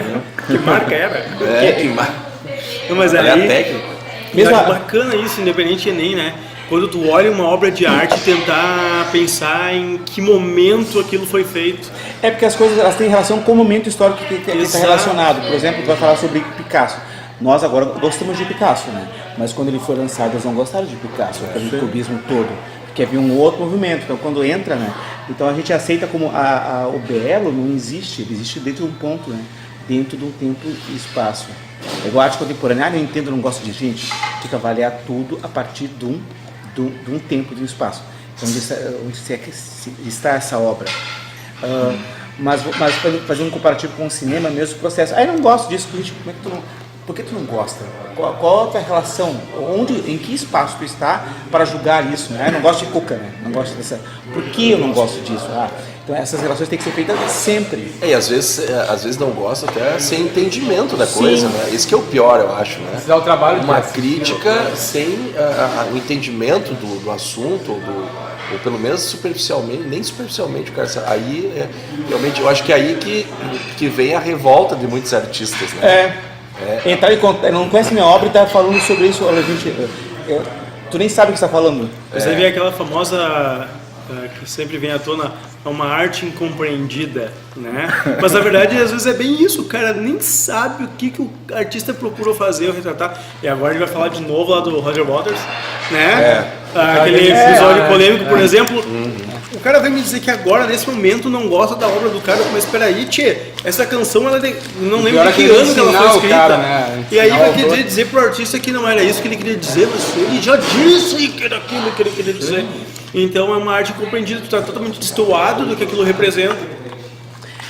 Que marca era? Que Não, mas é a aí, técnica. Mesmo acho bacana isso, independente de Enem, né? Quando tu olha uma obra de arte e tentar pensar em que momento aquilo foi feito. É porque as coisas elas têm relação com o momento histórico que está Exato. relacionado. Por exemplo, tu vai falar sobre Picasso. Nós agora gostamos de Picasso, né? Mas quando ele foi lançado, eles não gostaram de Picasso, aquele cubismo todo. Porque havia um outro movimento. Então, quando entra, né? Então a gente aceita como o belo não existe, ele existe dentro de um ponto, né? Dentro de um tempo e espaço. É igual a arte contemporânea. Eu não entendo, não gosto de gente. Tem que avaliar tudo a partir de um tempo, de um espaço. Então, onde está essa obra? Mas fazer um comparativo com o cinema, mesmo processo. Aí eu não gosto disso, gente, como é que tu não, por que tu não gosta? Qual a tua relação? Em que espaço tu está para julgar isso? Né? Eu não gosto de cuca, né? Não gosto dessa. Por que eu não gosto disso? Então essas relações têm que ser feitas sempre. E às vezes não gosta até sem entendimento da coisa, né? Isso que é o pior, eu acho, né? Precisar o trabalho Uma de crítica sem o entendimento do assunto, ou pelo menos superficialmente, nem superficialmente, cara. Aí, realmente, eu acho que é aí que vem a revolta de muitos artistas, né? Entrar em contato, não conhece minha obra e tá falando sobre isso, olha, gente, tu nem sabe o que você está falando. Você vê aquela famosa, que sempre vem à tona, é uma arte incompreendida, né? Mas na verdade, às vezes é bem isso, o cara nem sabe o que o artista procurou fazer ou retratar. E agora a gente vai falar de novo lá do Roger Waters, né? Aquele episódio polêmico, por exemplo. O cara vem me dizer que agora, nesse momento, não gosta da obra do cara, mas peraí, tchê, essa canção, ela não lembro de que ano que ela foi escrita. Cara, né? E aí vai querer dizer pro artista que não era isso que ele queria dizer, mas ele já disse que era aquilo que ele queria dizer. Então é uma arte compreendida, tu tá totalmente destoado do que aquilo representa.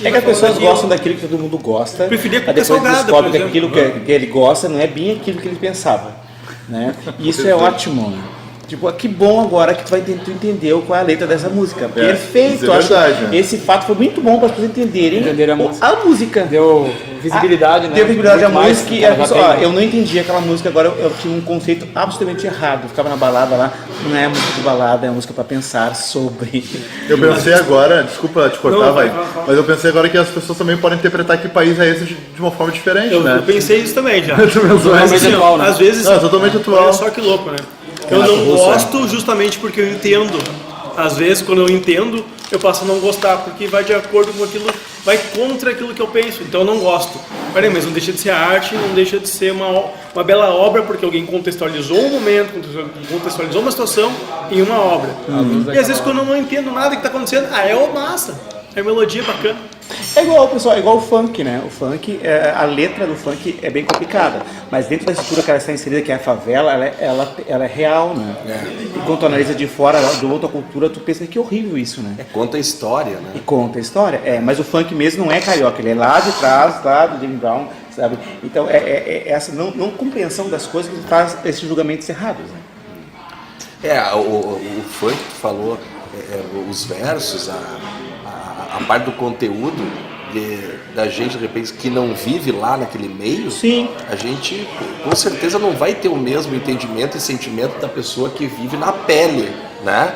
É que as pessoas gostam daquilo que todo mundo gosta, Preferia mas depois salgada, descobre por que aquilo que ele gosta não é bem aquilo que ele pensava. Né? E isso é ótimo. Tipo, que bom agora que tu entendeu qual é a letra dessa música. Perfeito. Isso é verdade, né? Esse fato foi muito bom para as pessoas entenderem a música. Deu visibilidade, né? Deu visibilidade à Muito mais música que e a ela já pessoa, tem, né? eu não entendi aquela música, agora eu tinha um conceito absolutamente errado. Eu ficava na balada lá, não é música de balada, é música para pensar sobre. Eu pensei agora, desculpa te cortar, Não, vai, vai. mas eu pensei agora que as pessoas também podem interpretar que país é esse de uma forma diferente, Eu né? pensei isso também já. Totalmente Mas assim, atual, né? às vezes, Não, totalmente atual. olha só que louco, né? Eu não gosto justamente porque eu entendo. Às vezes, quando eu entendo, eu passo a não gostar, porque vai de acordo com aquilo, vai contra aquilo que eu penso, então eu não gosto. Peraí, mas não deixa de ser arte, não deixa de ser uma bela obra, porque alguém contextualizou um momento, contextualizou uma situação em uma obra. E às vezes, quando eu não entendo nada que está acontecendo, é massa, é melodia bacana. É igual, pessoal, é igual o funk, né? O funk, a letra do funk é bem complicada, mas dentro da estrutura que ela está inserida, que é a favela, ela é real, né? E quando tu analisa de fora, de outra cultura, tu pensa que horrível isso, né? Conta a história, né? E conta a história, mas o funk mesmo não é carioca, ele é lá de trás, lá do Jim Brown, sabe? Então é essa não compreensão das coisas que faz esses julgamentos errados, né? O funk que tu falou, os versos, a parte do conteúdo da gente, de repente, que não vive lá naquele meio, Sim. A gente com certeza não vai ter o mesmo entendimento e sentimento da pessoa que vive na pele, né?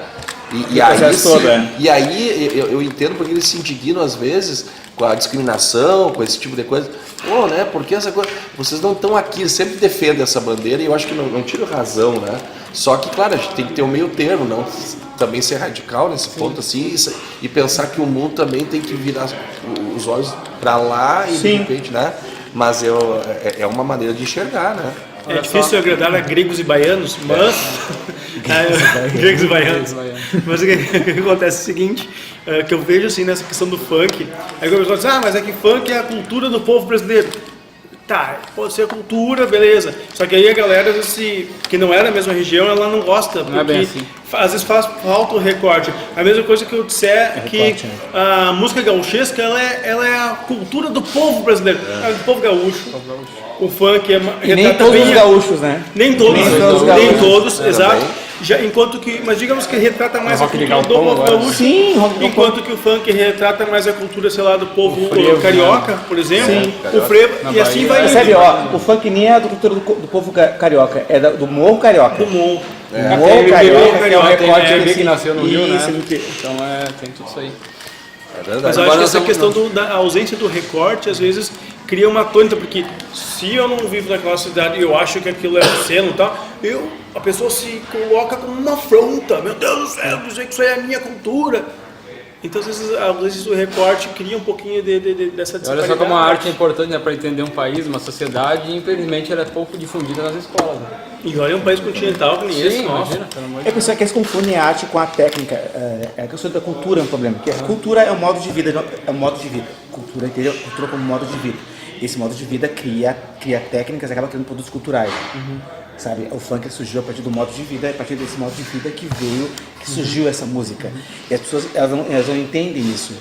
E aí, processo todo, e aí eu entendo porque eles se indignam às vezes com a discriminação, com esse tipo de coisa. Pô, né? Porque essa coisa. Vocês não estão aqui, eles sempre defendem essa bandeira e eu acho que não tiro razão, né? Só que, claro, a gente tem que ter um meio termo, não também ser radical nesse ponto assim e pensar que o mundo também tem que virar os olhos para lá e de repente, né? Mas é uma maneira de enxergar, né? É difícil agradar a gregos e baianos, mas... gregos e baianos. Mas o que acontece é o seguinte, que eu vejo assim nessa questão do funk, aí o pessoal diz, mas é que funk é a cultura do povo brasileiro. Tá, pode ser a cultura, beleza. Só que aí a galera, que não é da mesma região, ela não gosta, porque é bem assim. Às vezes faz falta o recorte. A mesma coisa que eu disser que a música gauchesca, ela é a cultura do povo brasileiro, do povo gaúcho. O funk e nem todos os gaúchos, né? Nem todos, exato. Enquanto que, mas digamos que retrata mais a cultura do povo gaúcho, enquanto que o funk retrata mais a cultura, sei lá, do povo carioca, por exemplo, o frevo, e assim vai. Percebe, o funk nem é da cultura do povo carioca, é do morro carioca. Do morro. O morro carioca, que é o recorte que nasceu no Rio, né? Então tem tudo isso aí. Mas eu acho que essa questão da ausência do recorte, às vezes, cria uma tônica, porque se eu não vivo naquela cidade e eu acho que aquilo é seno e tal, a pessoa se coloca como uma afronta. Meu Deus do céu, dizer que isso aí é a minha cultura. Então, às vezes o recorte cria um pouquinho dessa disparidade. Olha só como a arte é importante, né, para entender um país, uma sociedade, e infelizmente ela é pouco difundida nas escolas. Né? E olha, é um país continental que nem esse, nossa. É pessoa que eles confundem a arte com a técnica. A questão da cultura é um problema, porque a cultura é um modo de vida, Cultura, entendeu? Cultura como modo de vida. Esse modo de vida cria técnicas, acaba criando produtos culturais. Sabe? O funk surgiu a partir do modo de vida, a partir desse modo de vida que surgiu essa música. E as pessoas elas não entendem isso.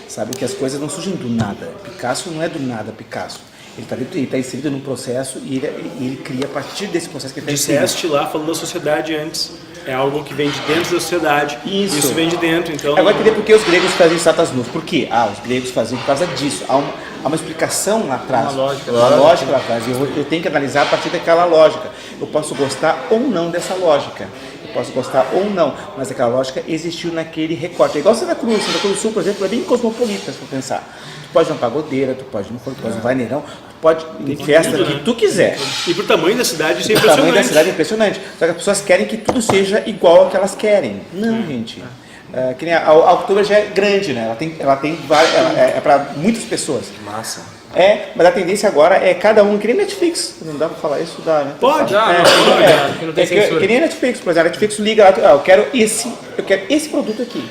Sabe? Que as coisas não surgem do nada. Picasso não é do nada, Picasso. Ele está inserido num processo e ele cria a partir desse processo que ele está inserido. Disseste lá, falando da sociedade antes. É algo que vem de dentro da sociedade. Isso vem de dentro, então... Agora entender por que os gregos faziam estátuas nus. Por quê? Os gregos faziam por causa disso. Há uma explicação lá atrás. Uma lógica lá atrás. E eu tenho que analisar a partir daquela lógica. Eu posso gostar ou não dessa lógica. Eu posso gostar ou não, mas aquela lógica existiu naquele recorte. É igual Santa Cruz do Sul, por exemplo, é bem cosmopolita, se for pensar. Tu pode ir numa pagodeira, tu pode ir no funk, tu pode ir no vaneirão, tu pode ir em festa que tu quiser. E pro tamanho da cidade isso é impressionante. O tamanho da cidade é impressionante. Só que as pessoas querem que tudo seja igual ao que elas querem. Não, gente. Que nem a Oktober já é grande, né? Ela tem várias, é para muitas pessoas. Massa. Mas a tendência agora é cada um, que nem Netflix. Não dá pra falar isso? Dá, né? Pode. Que nem Netflix, por exemplo. A Netflix liga lá, eu quero esse produto aqui.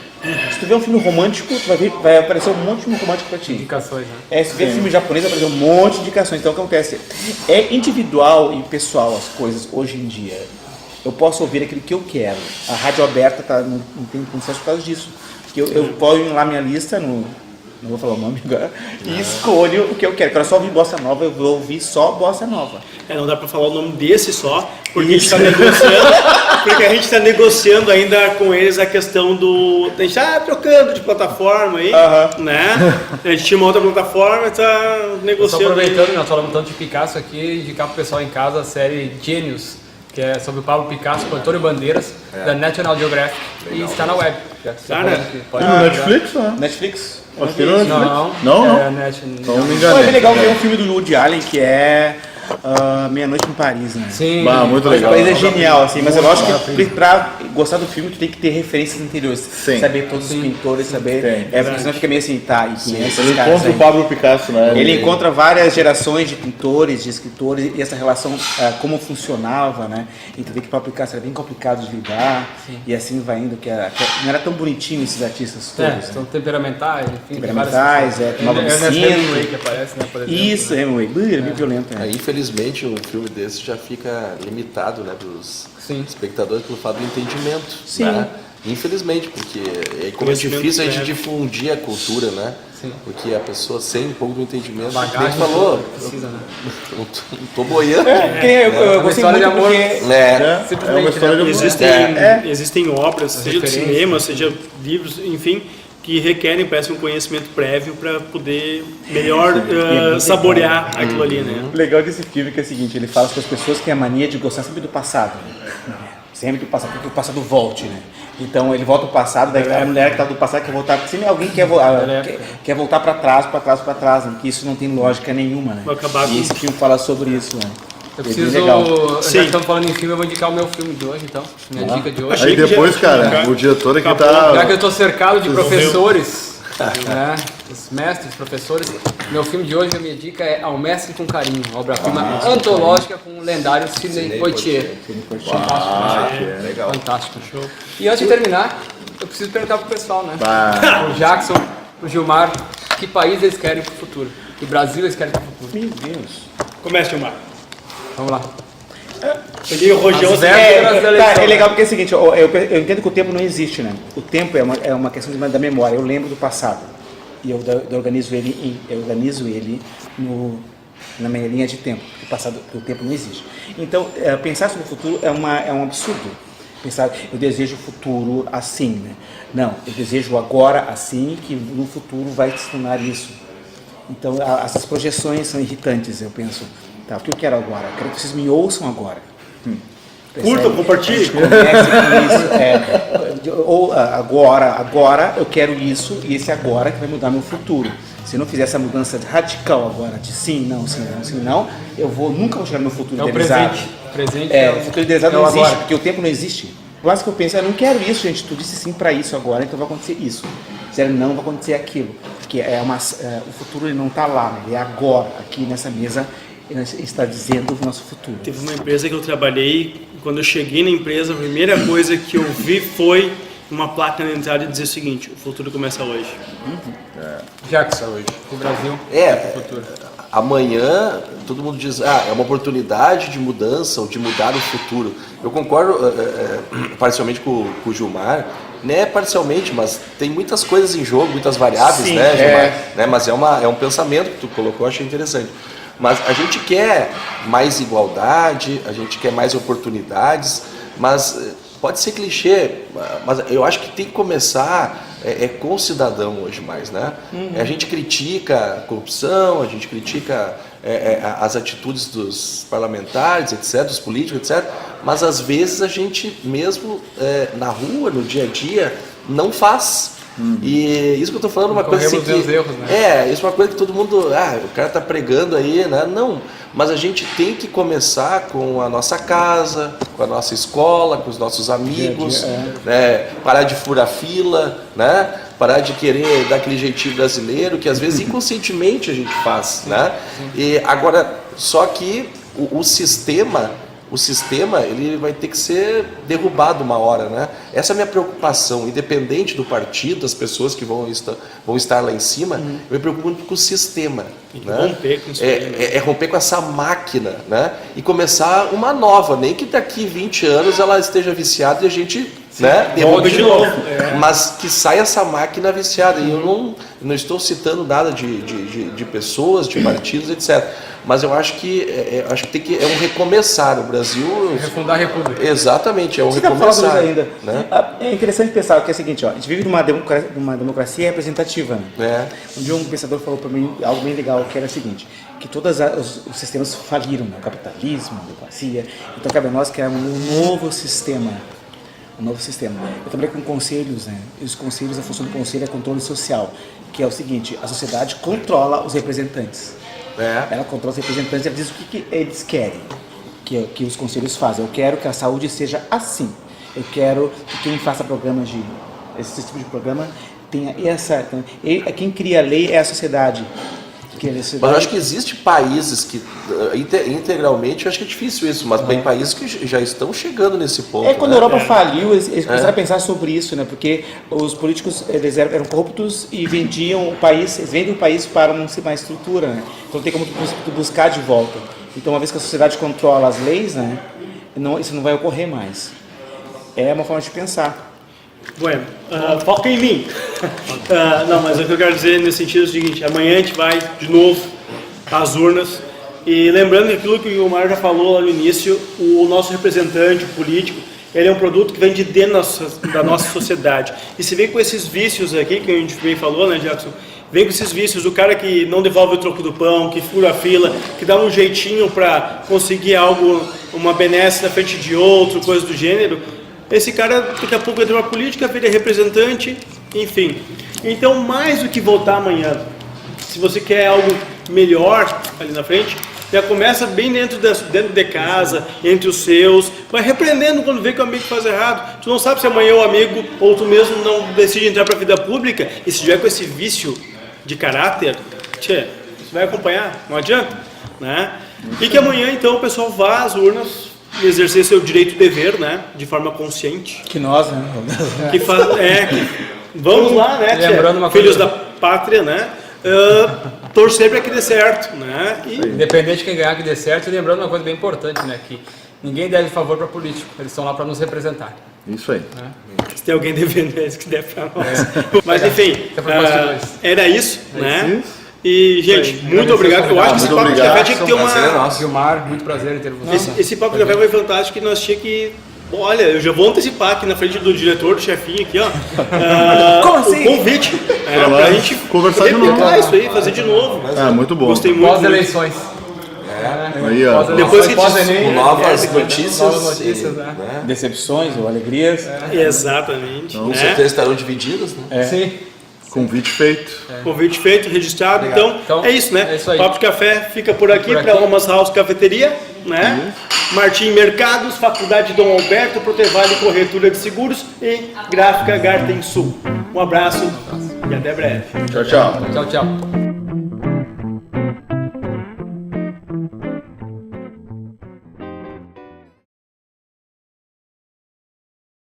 Se tu vê um filme romântico, vai aparecer um monte de filme romântico pra ti. Indicações, né? Se vê filme japonês, vai aparecer um monte de indicações. Então o que acontece? É individual e pessoal as coisas hoje em dia. Eu posso ouvir aquilo que eu quero. A rádio aberta não tem consenso por causa disso. Eu ponho lá minha lista não vou falar o nome agora, e escolho o que eu quero. Quero só ouvir bossa nova, eu vou ouvir só bossa nova. Não dá pra falar o nome desse só, porque a gente tá negociando, porque a gente tá negociando ainda com eles a questão a gente tá trocando de plataforma aí, né? A gente tinha uma outra plataforma e tá negociando. Só aproveitando, nós falamos tanto de Picasso aqui, indicar pro pessoal em casa a série Genius, que é sobre o Pablo Picasso com Antônio Bandeiras, da National Geographic, e está na web. Tá, né? No Netflix, né? Netflix? Acho que no Netflix. Não. Não me enganei. É bem legal ver um filme do Woody Allen que é Meia-Noite em Paris, né? Sim. Muito legal. O país é genial, assim, mas eu acho que pra gostar do filme tu tem que ter referências anteriores. Sim. Saber todos os pintores, saber. Porque senão fica meio assim, e quem é esses Ele caras encontra aí? o Pablo Picasso, né? Ele encontra várias gerações de pintores, de escritores, e essa relação, como funcionava, né? Entender que o Pablo Picasso era bem complicado de lidar, e assim vai indo, não era tão bonitinho esses artistas todos. São temperamentais, enfim. Temperamentais, tomava Hemingway que aparece, né, por exemplo. Isso, Hemingway, é bem violento. Infelizmente, um filme desse já fica limitado, né, dos espectadores pelo fato do entendimento. Sim. Né? Infelizmente, porque como é difícil a gente difundir a cultura, né? Sim. Porque a pessoa sem um pouco do entendimento, a Bagagem gente falou, precisa, né? não tô boiando. Eu gostei muito de amor. porque... É uma história de amor. Existem obras, seja de cinema, seja livros, enfim, que requerem, parece, um conhecimento prévio para poder melhor saborear aquilo ali, né? O legal desse filme é que é o seguinte, ele fala para as pessoas que é a mania de gostar sempre do passado. sempre que o passado volte, né? Então ele volta ao passado, daí a mulher que está do passado quer voltar, sempre alguém quer voltar para trás, né? Que isso não tem lógica nenhuma, né? E esse filme fala sobre isso, né? Eu preciso, já que estamos falando em filme, eu vou indicar o meu filme de hoje, então. Minha dica de hoje. Aí depois, cara, o diretor aqui Já que eu estou cercado de professores, né? Os mestres, professores, meu filme de hoje, a minha dica é Ao Mestre com Carinho, obra-prima antológica com o lendário Sidney Poitier. Fantástico. legal. Fantástico. Show. E antes de terminar, eu preciso perguntar pro pessoal, né? Pro Jackson, pro Gilmar, que país eles querem pro futuro? Que Brasil eles querem pro futuro? Meu Deus. Comece, Gilmar. Vamos lá. Peguei o rojão. É legal porque é o seguinte, eu entendo que o tempo não existe, né? O tempo é uma questão da memória. Eu lembro do passado e eu organizo ele na minha linha de tempo, porque o tempo não existe. Então, pensar sobre o futuro é um absurdo. Pensar, eu desejo o futuro assim, né? Não, eu desejo o agora assim, que no futuro vai se tornar isso. Então, essas projeções são irritantes, eu penso. Tá, o que eu quero agora? Eu quero que vocês me ouçam agora. Curta, compartilhe. Ou agora eu quero isso, e esse agora que vai mudar meu futuro. Se eu não fizer essa mudança radical agora, de sim, não, eu nunca vou chegar no meu futuro idealizado. Presente o futuro idealizado não existe, porque o tempo não existe. Por mais que eu pense, eu não quero isso, gente, tu disse sim para isso agora, então vai acontecer isso. Disseram não, vai acontecer aquilo. Porque o futuro ele não está lá, né? Ele é agora, aqui nessa mesa. Está dizendo o nosso futuro. Teve uma empresa que eu trabalhei e quando eu cheguei na empresa, a primeira coisa que eu vi foi uma placa na entrada dizer o seguinte: o futuro começa hoje. Jackson, hoje, o Brasil, o futuro. Amanhã todo mundo diz, é uma oportunidade de mudança ou de mudar o futuro. Eu concordo parcialmente com o Gilmar, né, parcialmente, mas tem muitas coisas em jogo, muitas variáveis, sim, né, Gilmar? Né, mas é um pensamento que tu colocou, eu achei interessante. Mas a gente quer mais igualdade, a gente quer mais oportunidades, mas pode ser clichê, mas eu acho que tem que começar com o cidadão hoje mais, né? A gente critica a corrupção, a gente critica as atitudes dos parlamentares, etc., dos políticos, etc., mas às vezes a gente mesmo na rua, no dia a dia, não faz. E isso que eu tô falando é uma coisa assim que... erros, né? Isso é uma coisa que todo mundo... o cara tá pregando aí, né? Não, mas a gente tem que começar com a nossa casa, com a nossa escola, com os nossos amigos, né? Parar de furar fila, né? Parar de querer dar aquele jeitinho brasileiro, que às vezes inconscientemente a gente faz, né? E agora, só que o sistema ele vai ter que ser derrubado uma hora, né? Essa é a minha preocupação, independente do partido, das pessoas que vão estar lá em cima, eu me preocupo muito com o sistema, né? Romper com isso romper com essa máquina, né? E começar uma nova, nem que daqui 20 anos ela esteja viciada e a gente derrube de novo. Mas que saia essa máquina viciada. E eu não estou citando nada de pessoas, de partidos, etc. Mas eu acho que é um recomeçar. O Brasil... Refundar a República. Exatamente, é um Você recomeçar. Tá ainda. Né? É interessante pensar que é o seguinte, a gente vive numa democracia representativa. Né? Um dia um pensador falou para mim algo bem legal, que era o seguinte, que todos os sistemas faliram, né? O capitalismo, a democracia. Então cabe a nós criar um novo sistema. Eu trabalhei com conselhos, né? E os conselhos, a função do conselho é controle social, que é o seguinte: a sociedade controla os representantes. Ela controla os representantes, ela diz o que eles querem que os conselhos fazem. Eu quero que a saúde seja assim. Eu quero que quem faça programas esse tipo de programa tenha essa. Quem cria a lei é a sociedade. Mas eu acho que existem países que integralmente, eu acho que é difícil isso, mas tem países que já estão chegando nesse ponto. Quando a Europa faliu, eles começaram a pensar sobre isso, né? Porque os políticos eles eram corruptos e vendiam o país, eles vendem o país para não ser mais estrutura, né? Então tem como buscar de volta. Então uma vez que a sociedade controla as leis, né? Isso não vai ocorrer mais. É uma forma de pensar. Bueno, foca em mim. Não, mas o que eu quero dizer nesse sentido é o seguinte: amanhã a gente vai de novo às urnas e lembrando que aquilo que o Mário já falou lá no início, o nosso representante, o político, ele é um produto que vem de dentro da nossa sociedade. E se vê com esses vícios aqui que a gente bem falou, né, Jackson? vem com esses vícios, o cara que não devolve o troco do pão, que fura a fila, que dá um jeitinho para conseguir algo, uma benesse na frente de outro, coisa do gênero, esse cara daqui a pouco entra na política, vira representante, enfim. Então, mais do que votar amanhã, se você quer algo melhor ali na frente, já começa bem dentro de casa, entre os seus, vai repreendendo quando vê que o amigo faz errado. Tu não sabe se amanhã o amigo ou tu mesmo não decide entrar para a vida pública, e se tiver com esse vício de caráter, você vai acompanhar, não adianta, né? E que amanhã então o pessoal vá às urnas exercer seu direito e dever, né, de forma consciente. Que nós, né? Que vamos lá, né, Lembrando uma filhos coisa- da pátria, né? Torcer para que dê certo, né? E Independente de quem ganhar, que dê certo. E lembrando uma coisa bem importante, né? Que ninguém deve favor para político. Eles estão lá para nos representar. Isso aí. se tem alguém devendo, é isso que deve para nós. Mas enfim, era isso, né? E, gente, muito obrigado. Eu acho que esse papo de café tinha que ter uma... Gilmar, muito prazer em ter você. Esse papo de café foi fantástico, que nós tinha que... Olha, eu já vou antecipar aqui na frente do diretor, do chefinho aqui, ó. Como assim? O convite. Pra gente conversar de novo. replicar isso aí, fazer de novo. Muito bom. Gostei muito. Pós-eleições. Aí, ó. Depois que Com novas notícias. Novas notícias, né? Decepções ou alegrias. Exatamente. Com né? certeza estarão divididas, né? Sim. Convite feito. Convite feito, registrado. Então, é isso, né? é isso aí. Papo de Café fica por aqui para Almas House Cafeteria, né? Martim Mercados, Faculdade Dom Alberto, Protevale Corretora de Seguros e Gráfica Garten Sul. Um abraço e até breve. Tchau, tchau. Tchau, tchau.